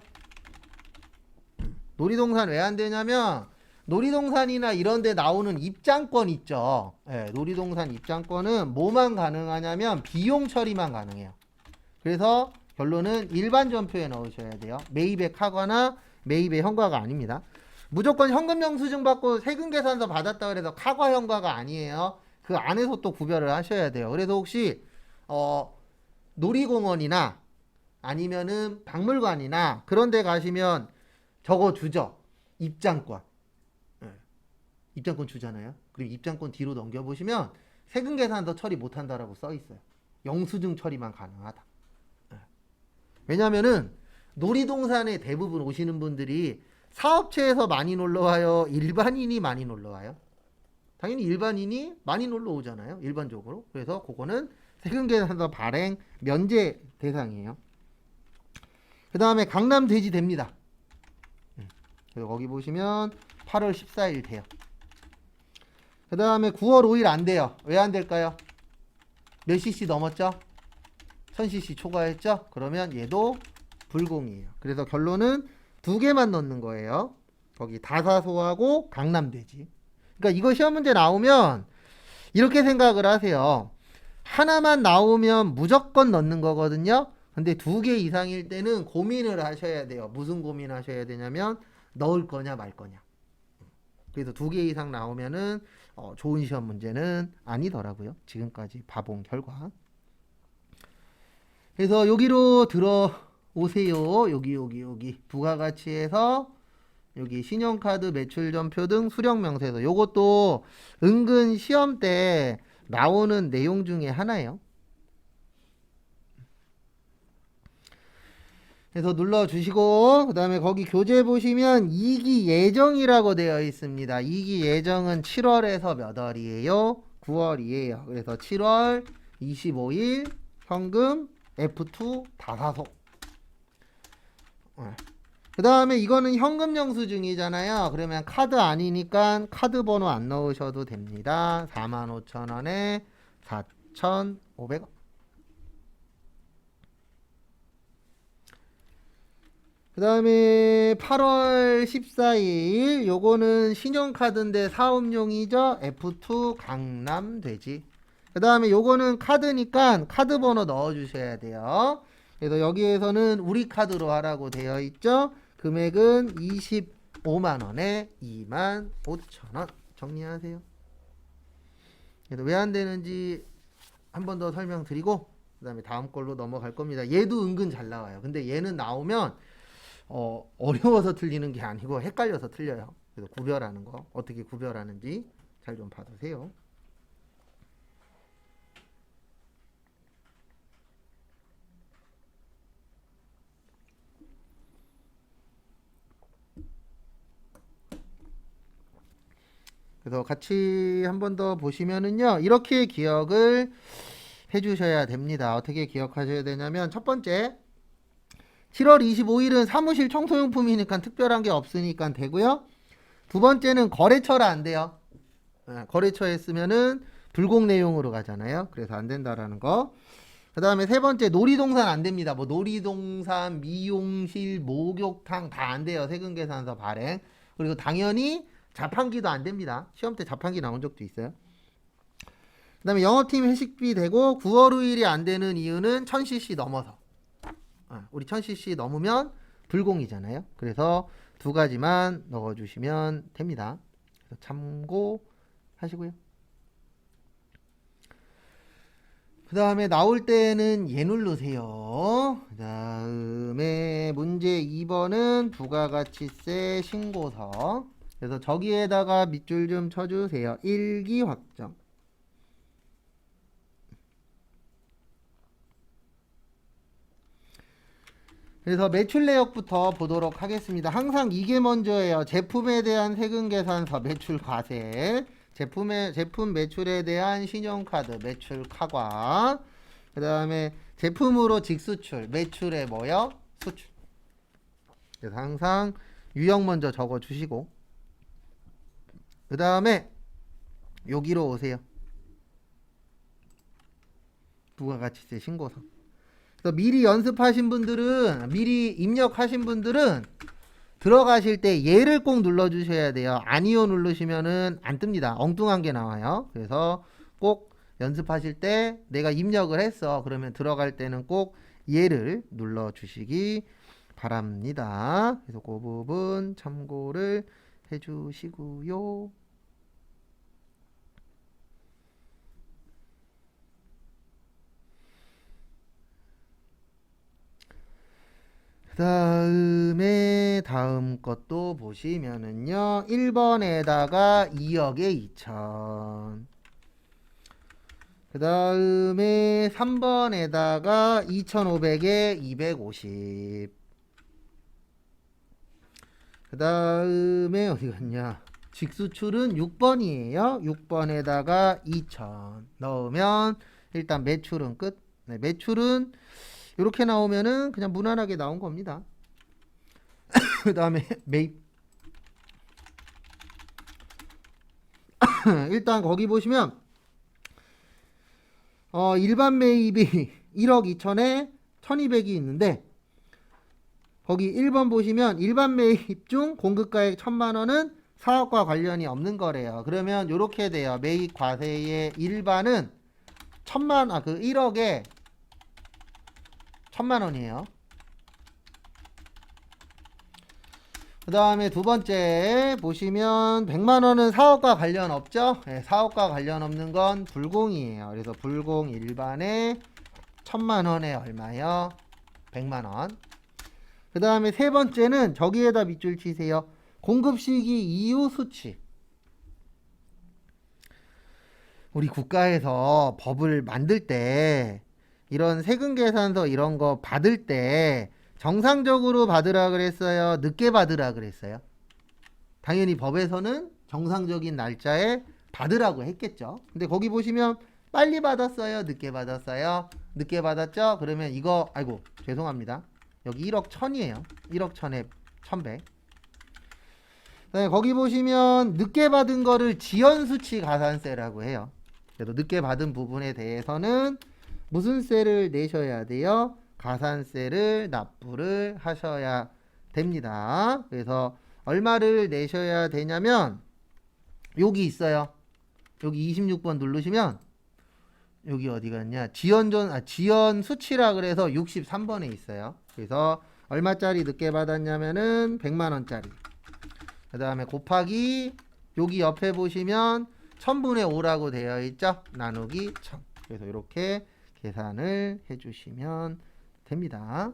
놀이동산 왜 안 되냐면 놀이동산이나 이런 데 나오는 입장권 있죠. 놀이동산 입장권은 뭐만 가능하냐면 비용 처리만 가능해요. 그래서 결론은 일반 전표에 넣으셔야 돼요. 매입의 카과나 매입의 현과가 아닙니다. 무조건 현금 영수증 받고 세금 계산서 받았다 그래서 카과 현과가 아니에요. 그 안에서 또 구별을 하셔야 돼요. 그래서 혹시 놀이공원이나 아니면은 박물관이나 그런 데 가시면 적어 주죠. 입장권. 입장권 주잖아요. 그리고 입장권 뒤로 넘겨 보시면 세금 계산서 처리 못 한다라고 써 있어요. 영수증 처리만 가능하다. 왜냐면은 놀이동산에 대부분 오시는 분들이 사업체에서 많이 놀러 와요? 일반인이 많이 놀러 와요? 당연히 일반인이 많이 놀러 오잖아요. 일반적으로. 그래서 그거는 세금계산서 발행 면제 대상이에요. 그 다음에 강남 돼지 됩니다. 그래서 거기 보시면 8월 14일 돼요. 그 다음에 9월 5일 안 돼요. 왜 안 될까요? 몇 cc 넘었죠? 1000cc 초과했죠? 그러면 얘도 불공이에요. 그래서 결론은 두 개만 넣는 거예요. 거기 다사소하고 강남돼지. 그러니까 이거 시험 문제 나오면 이렇게 생각을 하세요. 하나만 나오면 무조건 넣는 거거든요. 근데 두 개 이상일 때는 고민을 하셔야 돼요. 무슨 고민 하셔야 되냐면 넣을 거냐 말 거냐. 그래서 두 개 이상 나오면은 좋은 시험 문제는 아니더라고요. 지금까지 봐본 결과. 그래서 여기로 들어오세요. 여기 부가가치에서 여기 신용카드 매출전표 등 수령명세서. 요것도 은근 시험 때 나오는 내용 중에 하나예요. 그래서 눌러주시고 그 다음에 거기 교재 보시면 이기 예정이라고 되어 있습니다. 이기 예정은 7월에서 몇 월이에요? 9월이에요. 그래서 7월 25일 현금 F2 다사소. 그 다음에 이거는 현금 영수증이잖아요. 그러면 카드 아니니까 카드 번호 안 넣으셔도 됩니다. 45,000원에 4,500원. 그 다음에 8월 14일 요거는 신용카드인데 사업용이죠. F2 강남돼지. 그 다음에 요거는 카드니까 카드 번호 넣어주셔야 돼요. 그래서 여기에서는 우리 카드로 하라고 되어 있죠. 금액은 25만원에 25,000원. 정리하세요. 그래서 왜 안 되는지 한 번 더 설명드리고 그 다음에 다음 걸로 넘어갈 겁니다. 얘도 은근 잘 나와요. 근데 얘는 나오면 어려워서 틀리는 게 아니고 헷갈려서 틀려요. 그래서 구별하는 거 어떻게 구별하는지 잘 좀 봐주세요. 그래서 같이 한 번 더 보시면은요. 이렇게 기억을 해 주셔야 됩니다. 어떻게 기억하셔야 되냐면 첫 번째 7월 25일은 사무실 청소용품이니까 특별한 게 없으니까 되고요. 두 번째는 거래처라 안 돼요. 거래처에 쓰면은 불공 내용으로 가잖아요. 그래서 안 된다라는 거. 그 다음에 세 번째 놀이동산 안 됩니다. 뭐 놀이동산, 미용실, 목욕탕 다 안 돼요. 세금계산서 발행. 그리고 당연히 자판기도 안 됩니다. 시험 때 자판기 나온 적도 있어요. 그 다음에 영업팀 회식비 되고 9월 5일이 안 되는 이유는 1000cc 넘어서. 우리 1000cc 넘으면 불공이잖아요. 그래서 두 가지만 넣어주시면 됩니다. 그래서 참고하시고요. 그 다음에 나올 때는 얘 누르세요. 그 다음에 문제 2번은 부가가치세 신고서. 그래서 저기에다가 밑줄 좀 쳐주세요. 일기 확정. 그래서 매출 내역부터 보도록 하겠습니다. 항상 이게 먼저예요. 제품에 대한 세금 계산서 매출 과세. 제품 매출에 대한 신용카드 매출 카과. 그 다음에 제품으로 직수출 매출에 뭐요? 수출. 그래서 항상 유형 먼저 적어 주시고 그 다음에 여기로 오세요. 부가가치세 신고서. 그래서 미리 연습하신 분들은, 미리 입력하신 분들은 들어가실 때 얘를 꼭 눌러주셔야 돼요. 아니요 누르시면은 안 뜹니다. 엉뚱한 게 나와요. 그래서 꼭 연습하실 때 내가 입력을 했어. 그러면 들어갈 때는 꼭 얘를 눌러주시기 바랍니다. 그래서 그 부분 참고를 해주시고요. 그 다음에 다음 것도 보시면은요 1번에다가 2억에 2천, 그 다음에 3번에다가 2500에 250, 그 다음에 어디 갔냐, 직수출은 6번이에요 6번에다가 2000 넣으면 일단 매출은 끝. 네, 매출은 이렇게 나오면은 그냥 무난하게 나온 겁니다. 그 다음에 매입. 일단 거기 보시면 일반 매입이 1억 2천에 1200이 있는데 거기 1번 보시면 일반 매입 중 공급가액 1000만원은 사업과 관련이 없는 거래요. 그러면 이렇게 돼요. 매입 과세의 일반은 1억에 1000만원이에요. 그 다음에 두 번째 보시면 100만원은 사업과 관련 없죠. 네, 사업과 관련 없는 건 불공이에요. 그래서 불공 일반에 1000만원에 얼마요? 100만원. 그 다음에 세 번째는 저기에다 밑줄 치세요. 공급 시기 이후 수치. 우리 국가에서 법을 만들 때 이런 세금 계산서 이런 거 받을 때 정상적으로 받으라 그랬어요? 늦게 받으라 그랬어요? 당연히 법에서는 정상적인 날짜에 받으라고 했겠죠. 근데 거기 보시면 빨리 받았어요? 늦게 받았어요? 늦게 받았죠? 그러면 이거 아이고 죄송합니다. 여기 1억 1000이에요. 1억 1000에 1100. 네, 거기 보시면 늦게 받은 거를 지연수치 가산세라고 해요. 그래도 늦게 받은 부분에 대해서는 무슨 세를 내셔야 돼요? 가산세를 납부를 하셔야 됩니다. 그래서 얼마를 내셔야 되냐면 여기 있어요. 여기 26번 누르시면 여기 어디 갔냐? 지연 수치라 그래서 63번에 있어요. 그래서 얼마짜리 늦게 받았냐면은 100만 원짜리. 그다음에 곱하기 여기 옆에 보시면 1000분의 5라고 되어 있죠? 나누기 1000. 그래서 이렇게 계산을 해 주시면 됩니다.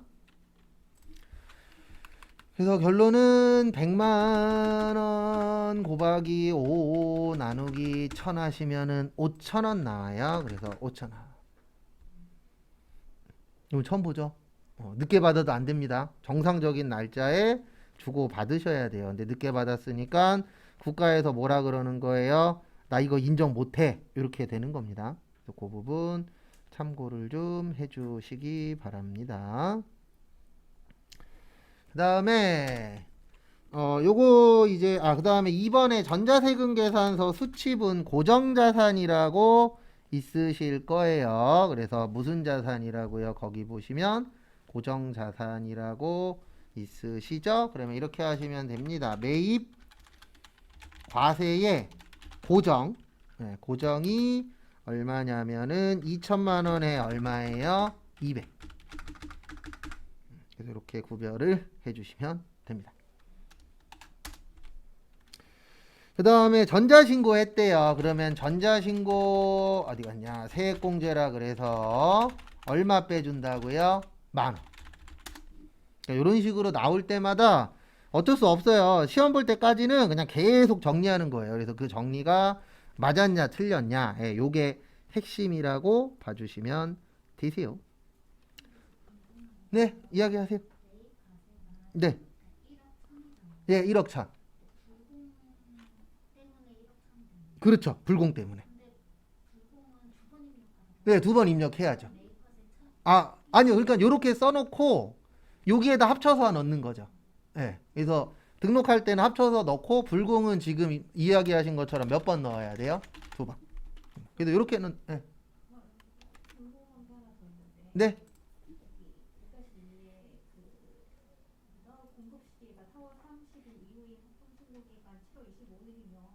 그래서 결론은 100만원 곱하기 5 나누기 1000 하시면은 5000원 나와요. 그래서 5000원. 이거 처음 보죠? 늦게 받아도 안 됩니다. 정상적인 날짜에 주고 받으셔야 돼요. 근데 늦게 받았으니까 국가에서 뭐라 그러는 거예요? 나 이거 인정 못해. 이렇게 되는 겁니다. 그래서 그 부분 참고를 좀 해주시기 바랍니다. 그 다음에 요거 이제 그 다음에 2번에 전자세금 계산서 수치분 고정자산이라고 있으실 거예요. 그래서 무슨 자산이라고요? 거기 보시면 고정자산이라고 있으시죠? 그러면 이렇게 하시면 됩니다. 매입 과세의 고정. 네, 고정이 얼마냐면은 2천만 원에 얼마예요? 200. 그래서 이렇게 구별을 해주시면 됩니다. 그 다음에 전자신고 했대요. 그러면 전자신고 어디 갔냐? 세액공제라 그래서 얼마 빼준다고요? 10,000원. 그러니까 이런 식으로 나올 때마다 어쩔 수 없어요. 시험 볼 때까지는 그냥 계속 정리하는 거예요. 그래서 그 정리가 맞았냐 틀렸냐, 예, 요게 핵심이라고 봐주시면 되세요. 네, 이야기하세요. 네, 예, 1억 천. 그렇죠. 불공 때문에. 네, 2번 입력해야죠. 아니요. 그러니까 요렇게 써놓고 여기에다 합쳐서 넣는 거죠. 네, 그래서 등록할 때는 합쳐서 넣고 불공은 지금 이야기하신 것처럼 몇 번 넣어야 돼요? 2번. 그래서 요렇게는 네. 네.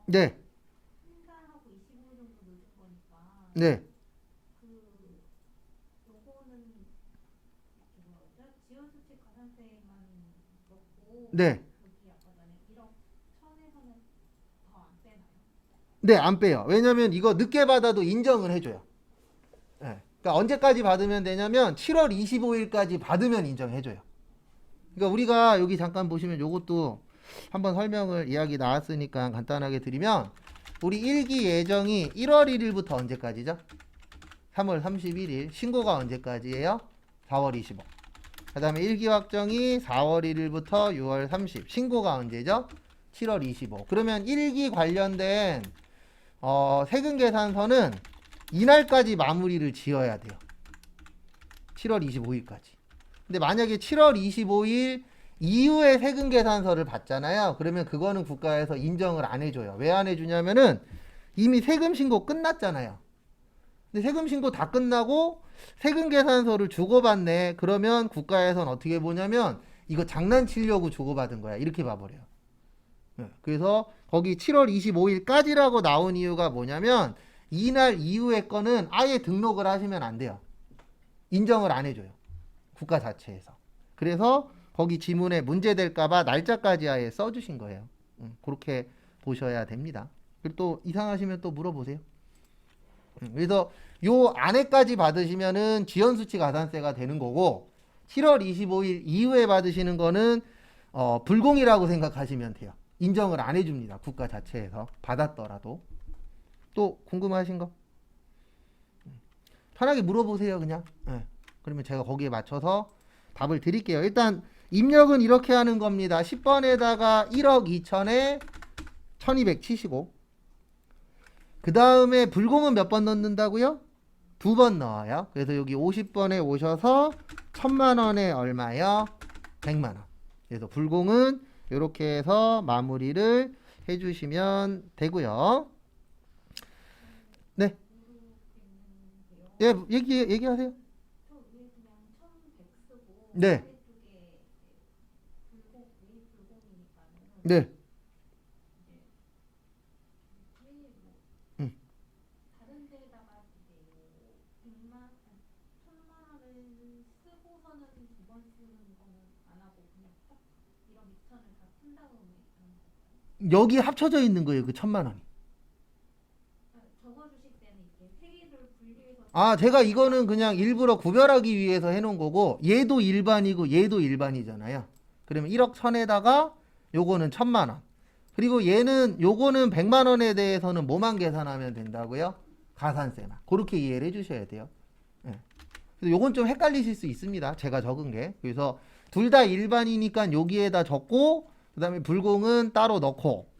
네. 네. 네. 네, 안 빼요. 왜냐면 이거 늦게 받아도 인정을 해줘요. 네. 그러니까 언제까지 받으면 되냐면 7월 25일까지 받으면 인정해줘요. 그러니까 우리가 여기 잠깐 보시면 요것도 한번 설명을 이야기 나왔으니까 간단하게 드리면 우리 1기 예정이 1월 1일부터 언제까지죠? 3월 31일. 신고가 언제까지예요? 4월 25. 그 다음에 1기 확정이 4월 1일부터 6월 30. 신고가 언제죠? 7월 25. 그러면 1기 관련된 세금 계산서는 이날까지 마무리를 지어야 돼요. 7월 25일까지. 근데 만약에 7월 25일 이후에 세금 계산서를 받잖아요. 그러면 그거는 국가에서 인정을 안 해줘요. 왜 안 해주냐면은 이미 세금 신고 끝났잖아요. 근데 세금 신고 다 끝나고 세금 계산서를 주고받네. 그러면 국가에서는 어떻게 보냐면 이거 장난치려고 주고받은 거야. 이렇게 봐버려요. 그래서 거기 7월 25일까지라고 나온 이유가 뭐냐면 이날 이후의 거는 아예 등록을 하시면 안 돼요. 인정을 안 해줘요. 국가 자체에서. 그래서 거기 지문에 문제될까봐 날짜까지 아예 써주신 거예요. 그렇게 보셔야 됩니다. 그리고 또 이상하시면 또 물어보세요. 그래서 요 안에까지 받으시면은 지연수치 가산세가 되는 거고 7월 25일 이후에 받으시는 거는 불공이라고 생각하시면 돼요. 인정을 안 해줍니다. 국가 자체에서 받았더라도. 또 궁금하신 거? 편하게 물어보세요. 그냥. 네. 그러면 제가 거기에 맞춰서 답을 드릴게요. 일단 입력은 이렇게 하는 겁니다. 10번에다가 1억 2천에 1275. 그 다음에 불공은 몇 번 넣는다고요? 2번 넣어요. 그래서 여기 50번에 오셔서 1,000만 원에 얼마요? 100만 원. 그래서 불공은 이렇게 해서 마무리를 해주시면 되고요. 네. 예, 얘기하세요. 네. 네. 여기 합쳐져 있는 거예요. 그 1,000만 원이. 제가 이거는 그냥 일부러 구별하기 위해서 해놓은 거고 얘도 일반이고 얘도 일반이잖아요. 그러면 1억 1,000에다가 요거는 1,000만 원. 그리고 얘는 요거는 100만 원에 대해서는 뭐만 계산하면 된다고요? 가산세만. 그렇게 이해를 해주셔야 돼요. 예. 그래서 요건 좀 헷갈리실 수 있습니다. 제가 적은 게. 그래서 둘 다 일반이니까 여기에다 적고 그 다음에 불공은 따로 넣고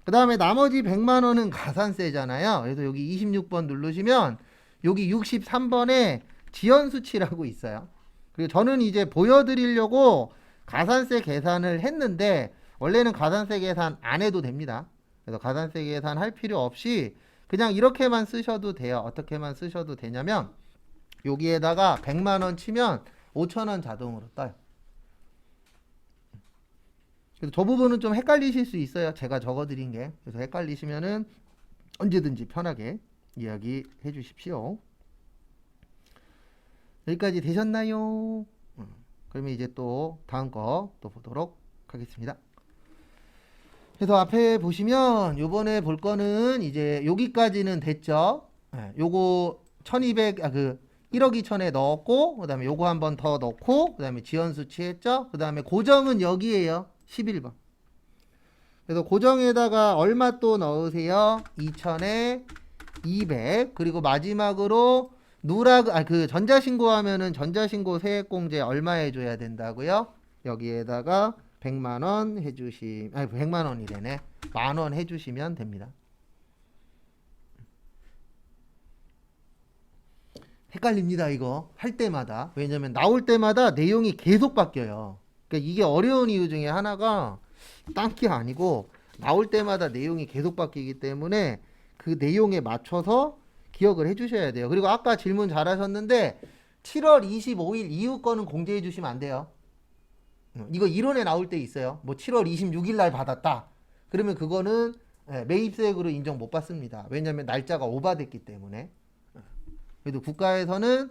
그 다음에 나머지 100만 원은 가산세잖아요. 그래서 여기 26번 누르시면 여기 63번에 지연수치라고 있어요. 그리고 저는 이제 보여드리려고 가산세 계산을 했는데 원래는 가산세 계산 안 해도 됩니다. 그래서 가산세 계산 할 필요 없이 그냥 이렇게만 쓰셔도 돼요. 어떻게만 쓰셔도 되냐면 여기에다가 100만 원 치면 5천 원 자동으로 떠요. 그래서 저 부분은 좀 헷갈리실 수 있어요. 제가 적어드린 게. 그래서 헷갈리시면은 언제든지 편하게 이야기해 주십시오. 여기까지 되셨나요? 그러면 이제 또 다음 거 또 보도록 하겠습니다. 그래서 앞에 보시면 요번에 볼 거는 이제 여기까지는 됐죠. 요거 1200, 1억 2천에 넣었고, 그 다음에 요거 한 번 더 넣고, 그 다음에 지연 수치했죠. 그 다음에 고정은 여기에요. 11번. 그래서 고정에다가 얼마 또 넣으세요? 2천에 200. 그리고 마지막으로 전자신고 하면은 전자신고 세액공제 얼마 해줘야 된다고요? 여기에다가 100만 원 해주시, 100만 원이래네. 만 원 해주시면 됩니다. 헷갈립니다, 이거. 할 때마다. 왜냐면 나올 때마다 내용이 계속 바뀌어요. 그러니까 이게 어려운 이유 중에 하나가 딴 게 아니고 나올 때마다 내용이 계속 바뀌기 때문에 그 내용에 맞춰서 기억을 해주셔야 돼요. 그리고 아까 질문 잘하셨는데 7월 25일 이후 거는 공제해 주시면 안 돼요. 이거 이론에 나올 때 있어요. 뭐 7월 26일 날 받았다. 그러면 그거는 매입세액으로 인정 못 받습니다. 왜냐하면 날짜가 오바됐기 때문에. 그래도 국가에서는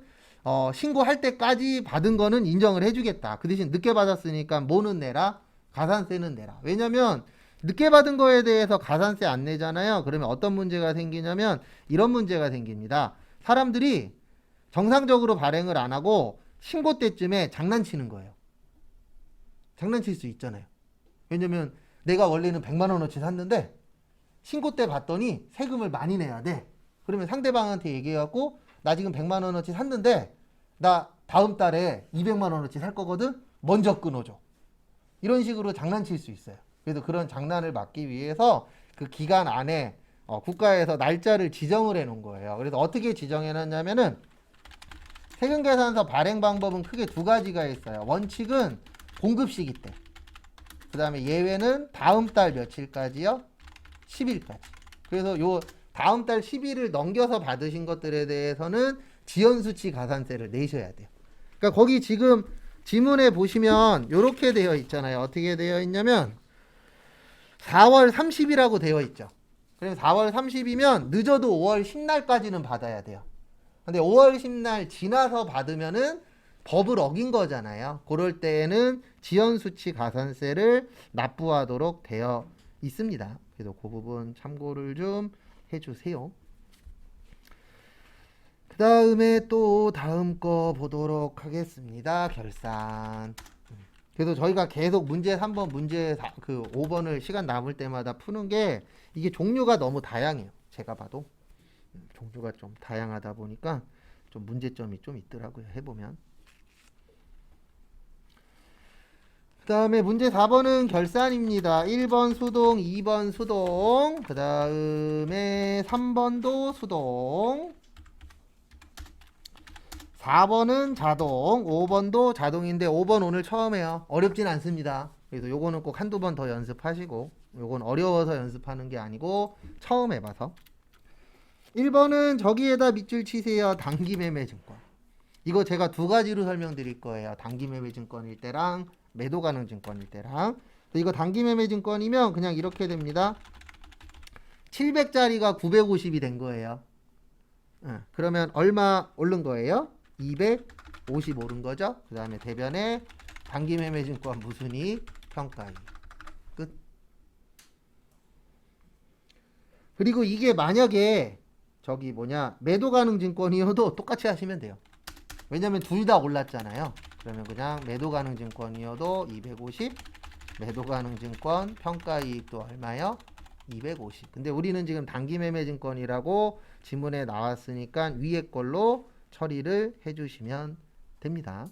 신고할 때까지 받은 거는 인정을 해주겠다. 그 대신 늦게 받았으니까 뭐는 내라? 가산세는 내라. 왜냐면 늦게 받은 거에 대해서 가산세 안 내잖아요. 그러면 어떤 문제가 생기냐면 이런 문제가 생깁니다. 사람들이 정상적으로 발행을 안 하고 신고 때쯤에 장난치는 거예요. 장난칠 수 있잖아요. 왜냐면 내가 원래는 100만 원어치 샀는데 신고 때 봤더니 세금을 많이 내야 돼. 그러면 상대방한테 얘기해갖고 나 지금 100만 원어치 샀는데 나 다음 달에 200만 원어치 살 거거든. 먼저 끊어줘. 이런 식으로 장난칠 수 있어요. 그래서 그런 장난을 막기 위해서 그 기간 안에 국가에서 날짜를 지정을 해 놓은 거예요. 그래서 어떻게 지정해 놨냐면은 세금계산서 발행 방법은 크게 두 가지가 있어요. 원칙은 공급 시기 때. 그 다음에 예외는 다음 달 며칠까지요? 10일까지. 그래서 요 다음 달 10일을 넘겨서 받으신 것들에 대해서는 지연수치 가산세를 내셔야 돼요. 그러니까 거기 지금 지문에 보시면 이렇게 되어 있잖아요. 어떻게 되어 있냐면 4월 30일이라고 되어 있죠. 그럼 4월 30이면 늦어도 5월 10날까지는 받아야 돼요. 근데 5월 10날 지나서 받으면은 법을 어긴 거잖아요. 그럴 때에는 지연수치 가산세를 납부하도록 되어 있습니다. 그래서 그 부분 참고를 좀 해주세요. 그 다음에 또 다음 거 보도록 하겠습니다. 결산. 그래서 저희가 계속 문제 3번, 문제 5번을 시간 남을 때마다 푸는 게 이게 종류가 너무 다양해요. 제가 봐도. 종류가 좀 다양하다 보니까 좀 문제점이 좀 있더라고요. 해보면. 그 다음에 문제 4번은 결산입니다. 1번 수동, 2번 수동, 그 다음에 3번도 수동, 4번은 자동, 5번도 자동인데 5번 오늘 처음 해요. 어렵진 않습니다. 그래서 요거는 꼭 한두 번 더 연습하시고, 요건 어려워서 연습하는 게 아니고 처음 해봐서. 1번은 저기에다 밑줄 치세요. 단기매매증권. 이거 제가 두 가지로 설명드릴 거예요. 단기매매증권일 때랑 매도 가능 증권일 때랑. 이거 단기매매증권이면 그냥 이렇게 됩니다. 700짜리가 950이 된 거예요. 그러면 얼마 오른 거예요? 250 오른 거죠. 그 다음에 대변에 단기매매증권 무순위 평가이 끝. 그리고 이게 만약에 저기 매도 가능 증권이어도 똑같이 하시면 돼요. 왜냐면 둘 다 올랐잖아요. 그러면 그냥 매도 가능 증권이어도 250, 매도 가능 증권 평가이익도 얼마요? 250. 근데 우리는 지금 단기 매매 증권이라고 지문에 나왔으니까 위에 걸로 처리를 해주시면 됩니다.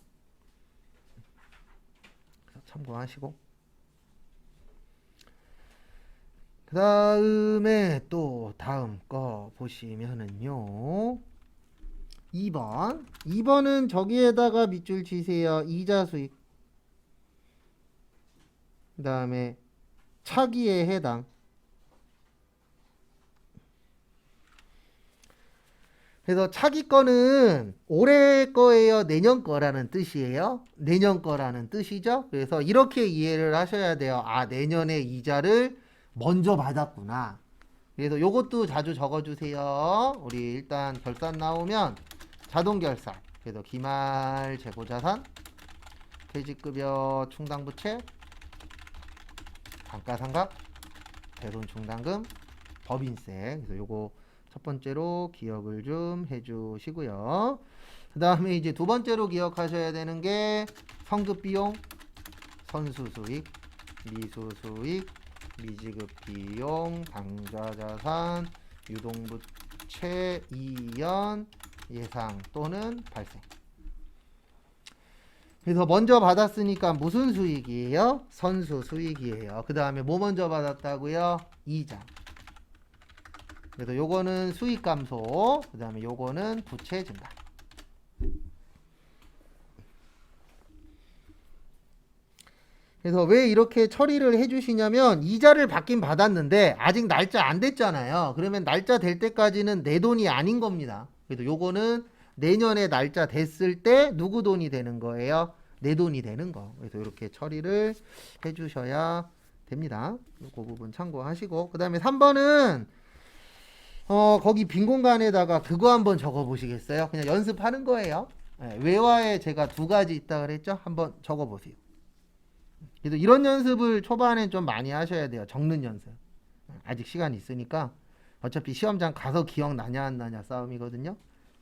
참고하시고. 그 다음에 또 다음 거 보시면은요. 2번. 2번은 저기에다가 밑줄 치세요. 이자 수익. 그 다음에 차기에 해당. 그래서 차기 거는 올해 거예요, 내년 거라는 뜻이에요. 내년 거라는 뜻이죠. 그래서 이렇게 이해를 하셔야 돼요. 아, 내년에 이자를 먼저 받았구나. 그래서 요것도 자주 적어주세요. 우리 일단 결산 나오면 자동 결산. 그래서 기말 재고자산, 퇴직급여 충당부채, 감가상각, 대손충당금, 법인세. 그래서 요거 첫 번째로 기억을 좀 해주시고요. 그 다음에 이제 두 번째로 기억하셔야 되는 게 성급비용, 선수수익, 미수수익, 미지급비용, 당좌자산, 유동부채, 이연, 예상 또는 발생. 그래서 먼저 받았으니까 무슨 수익이에요? 선수수익이에요. 그 다음에 뭐 먼저 받았다고요? 이자. 그래서 요거는 수익 감소, 그 다음에 요거는 부채 증가. 그래서 왜 이렇게 처리를 해주시냐면 이자를 받긴 받았는데 아직 날짜 안 됐잖아요. 그러면 날짜 될 때까지는 내 돈이 아닌 겁니다. 그래서 요거는 내년에 날짜 됐을 때 누구 돈이 되는 거예요? 내 돈이 되는 거. 그래서 이렇게 처리를 해주셔야 됩니다. 그 부분 참고하시고, 그 다음에 3번은 거기 빈 공간에다가 그거 한번 적어 보시겠어요? 그냥 연습하는 거예요. 네, 외화에 제가 두 가지 있다 그랬죠? 한번 적어 보세요. 그래도 이런 연습을 초반에 좀 많이 하셔야 돼요. 적는 연습. 아직 시간이 있으니까 어차피 시험장 가서 기억나냐 안 나냐 싸움이거든요.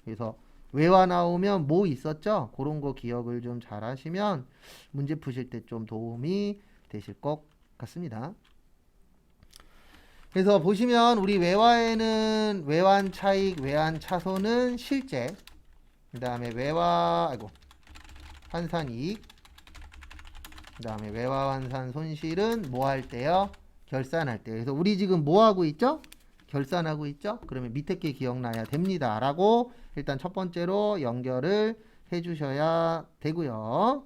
그래서 외화 나오면 뭐 있었죠? 그런 거 기억을 좀 잘 하시면 문제 푸실 때 좀 도움이 되실 것 같습니다. 그래서 보시면 우리 외화에는 외환 차익, 외환 차손은 실제, 그 다음에 환산 이익, 그 다음에 외화 환산 손실은 뭐 할 때요? 결산할 때. 그래서 우리 지금 뭐 하고 있죠? 결산하고 있죠? 그러면 밑에 게 기억나야 됩니다. 라고 일단 첫 번째로 연결을 해주셔야 되고요.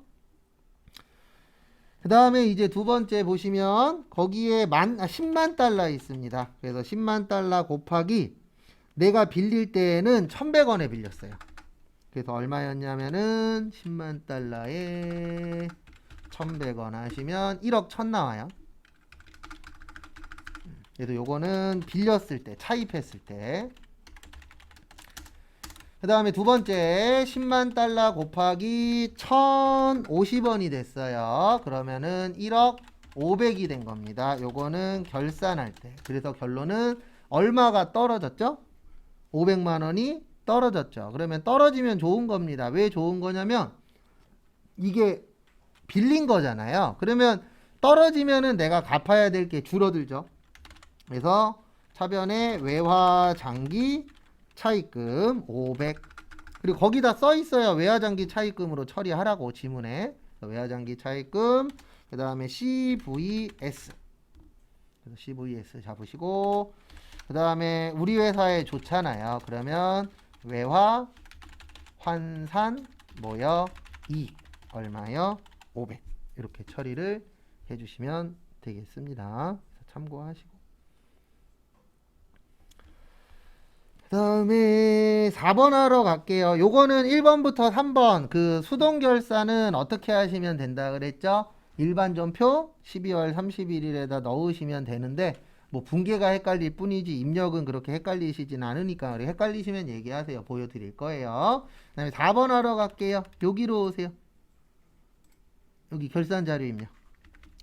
그 다음에 이제 두 번째 보시면 거기에 10만 달러 있습니다. 그래서 10만 달러 곱하기 내가 빌릴 때에는 1,100원에 빌렸어요. 그래서 얼마였냐면은 10만 달러에 1,100원 하시면 1억 1,000 나와요. 그래서 요거는 빌렸을 때, 차입했을 때. 그 다음에 두 번째 10만 달러 곱하기 1,050원이 됐어요. 그러면은 1억 500이 된 겁니다. 요거는 결산할 때. 그래서 결론은 얼마가 떨어졌죠? 500만 원이 떨어졌죠. 그러면 떨어지면 좋은 겁니다. 왜 좋은 거냐면 이게 빌린 거잖아요. 그러면 떨어지면은 내가 갚아야 될 게 줄어들죠. 그래서 차변에 외화 장기 차입금 500. 그리고 거기다 써 있어요. 외화장기 차입금으로 처리하라고 지문에. 외화장기 차입금, 그 다음에 CVS. 그래서 CVS 잡으시고, 그 다음에 우리 회사에 좋잖아요. 그러면 외화 환산 뭐요? 이익 얼마요? 500. 이렇게 처리를 해주시면 되겠습니다. 참고하시고. 그 다음에 4번 하러 갈게요. 요거는 1번부터 3번 그 수동결산은 어떻게 하시면 된다 그랬죠? 일반전표 12월 31일에다 넣으시면 되는데 뭐 분계가 헷갈릴 뿐이지 입력은 그렇게 헷갈리시진 않으니까 헷갈리시면 얘기하세요. 보여드릴 거예요. 그 다음에 4번 하러 갈게요. 여기로 오세요. 여기 결산 자료 입력.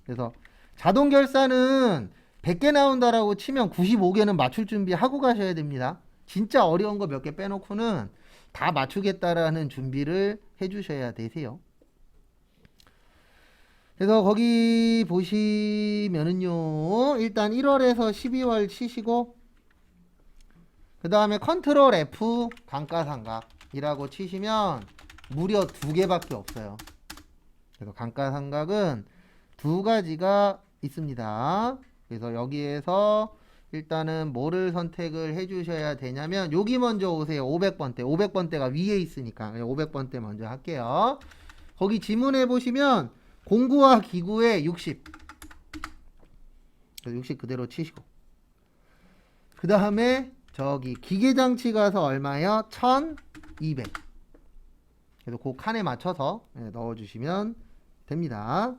그래서 자동 결산은 100개 나온다라고 치면 95개는 맞출 준비하고 가셔야 됩니다. 진짜 어려운 거 몇 개 빼놓고는 다 맞추겠다라는 준비를 해주셔야 되세요. 그래서 거기 보시면은요, 일단 1월에서 12월 치시고, 그 다음에 컨트롤 F 감가상각이라고 치시면 무려 2개밖에 없어요. 그래서 감가상각은 2가지가 있습니다. 그래서 여기에서 일단은 뭐를 선택을 해주셔야 되냐면 여기 먼저 오세요. 500번대. 500번대가 위에 있으니까 500번대 먼저 할게요. 거기 지문에 보시면 공구와 기구에 60. 60 그대로 치시고, 그 다음에 저기 기계장치 가서 얼마요? 1200. 그래서 그 칸에 맞춰서 넣어주시면 됩니다.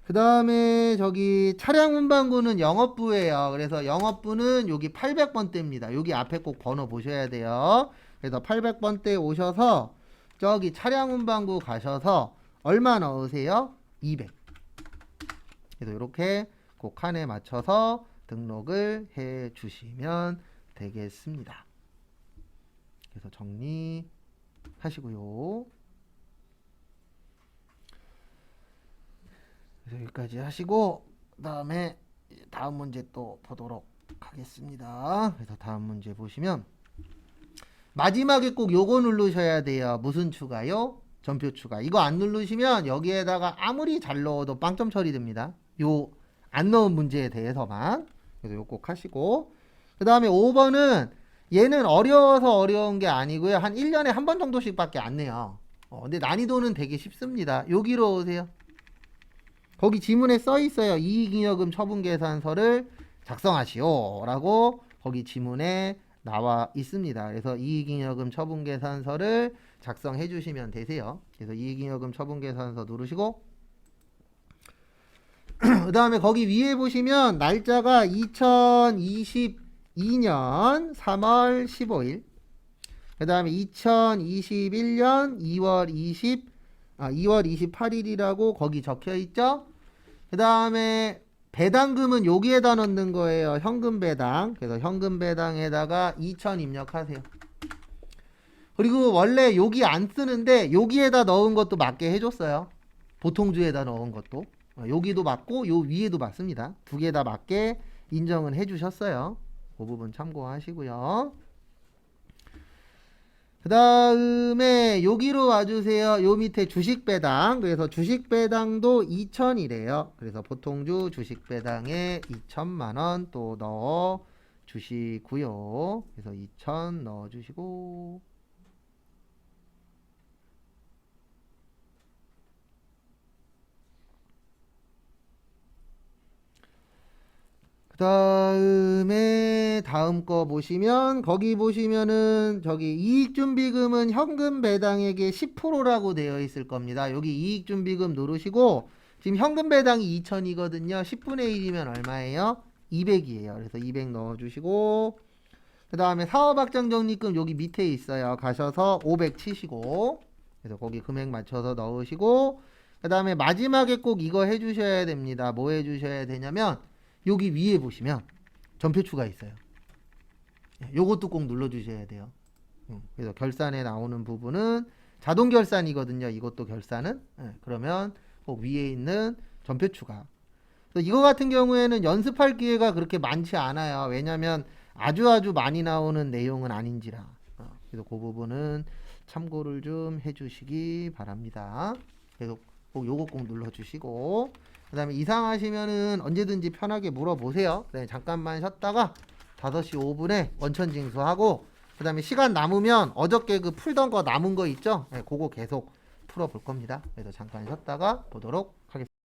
그 다음에 저기 차량 운반구는 영업부예요. 그래서 영업부는 여기 800번대입니다. 여기 앞에 꼭 번호 보셔야 돼요. 그래서 800번대 오셔서 저기 차량 운반구 가셔서 얼마 넣으세요? 200. 그래서 이렇게 그 칸에 맞춰서 등록을 해 주시면 되겠습니다. 그래서 정리하시고요. 그래서 여기까지 하시고 그다음에 다음 문제 또 보도록 하겠습니다. 그래서 다음 문제 보시면 마지막에 꼭 요거 누르셔야 돼요. 무슨 추가요? 전표 추가. 이거 안 누르시면 여기에다가 아무리 잘 넣어도 빵점 처리됩니다. 요 안 넣은 문제에 대해서만. 그래서 요거 꼭 하시고 그 다음에 5번은 얘는 어려워서 어려운 게 아니고요. 한 1년에 한 번 정도씩 밖에 안 내요. 근데 난이도는 되게 쉽습니다. 여기로 오세요. 거기 지문에 써 있어요. 이익잉여금 처분계산서를 작성하시오 라고 거기 지문에 나와 있습니다. 그래서 이익잉여금 처분계산서를 작성해 주시면 되세요. 그래서 이익잉여금 처분계산서 누르시고 그 다음에 거기 위에 보시면 날짜가 2022년 3월 15일 그 다음에 2021년 2월 28일이라고 거기 적혀 있죠. 그 다음에 배당금은 여기에다 넣는 거예요. 현금 배당. 그래서 현금 배당에다가 2,000 입력하세요. 그리고 원래 여기 안 쓰는데 여기에다 넣은 것도 맞게 해줬어요. 보통주에다 넣은 것도. 여기도 맞고 요 위에도 맞습니다. 두 개 다 맞게 인정은 해주셨어요. 그 부분 참고하시고요. 그 다음에 여기로 와주세요. 요 밑에 주식배당. 그래서 주식배당도 2,000이래요. 그래서 보통주 주식배당에 2,000만원 또 넣어 주시고요. 그래서 2,000 넣어 주시고 그 다음에 다음 거 보시면 거기 보시면은 저기 이익준비금은 현금 배당액의 10%라고 되어 있을 겁니다. 여기 이익준비금 누르시고 지금 현금 배당이 2,000이거든요. 10분의 1이면 얼마예요? 200이에요. 그래서 200 넣어주시고 그 다음에 사업확장적립금 여기 밑에 있어요. 가셔서 500 치시고 그래서 거기 금액 맞춰서 넣으시고 그 다음에 마지막에 꼭 이거 해주셔야 됩니다. 뭐 해주셔야 되냐면 여기 위에 보시면 전표추가 있어요. 요것도 꼭 눌러주셔야 돼요. 그래서 결산에 나오는 부분은 자동 결산이거든요. 이것도 결산은. 그러면 꼭 위에 있는 전표추가. 그래서 이거 같은 경우에는 연습할 기회가 그렇게 많지 않아요. 왜냐하면 아주 많이 나오는 내용은 아닌지라. 그래서 그 부분은 참고를 좀 해주시기 바랍니다. 그래서 꼭 요거 꼭 눌러주시고 그 다음에 이상하시면은 언제든지 편하게 물어보세요. 네, 잠깐만 쉬었다가 5시 5분에 원천 징수하고 그 다음에 시간 남으면 어저께 그 풀던 거 남은 거 있죠? 네, 그거 계속 풀어볼 겁니다. 그래서 잠깐 쉬었다가 보도록 하겠습니다.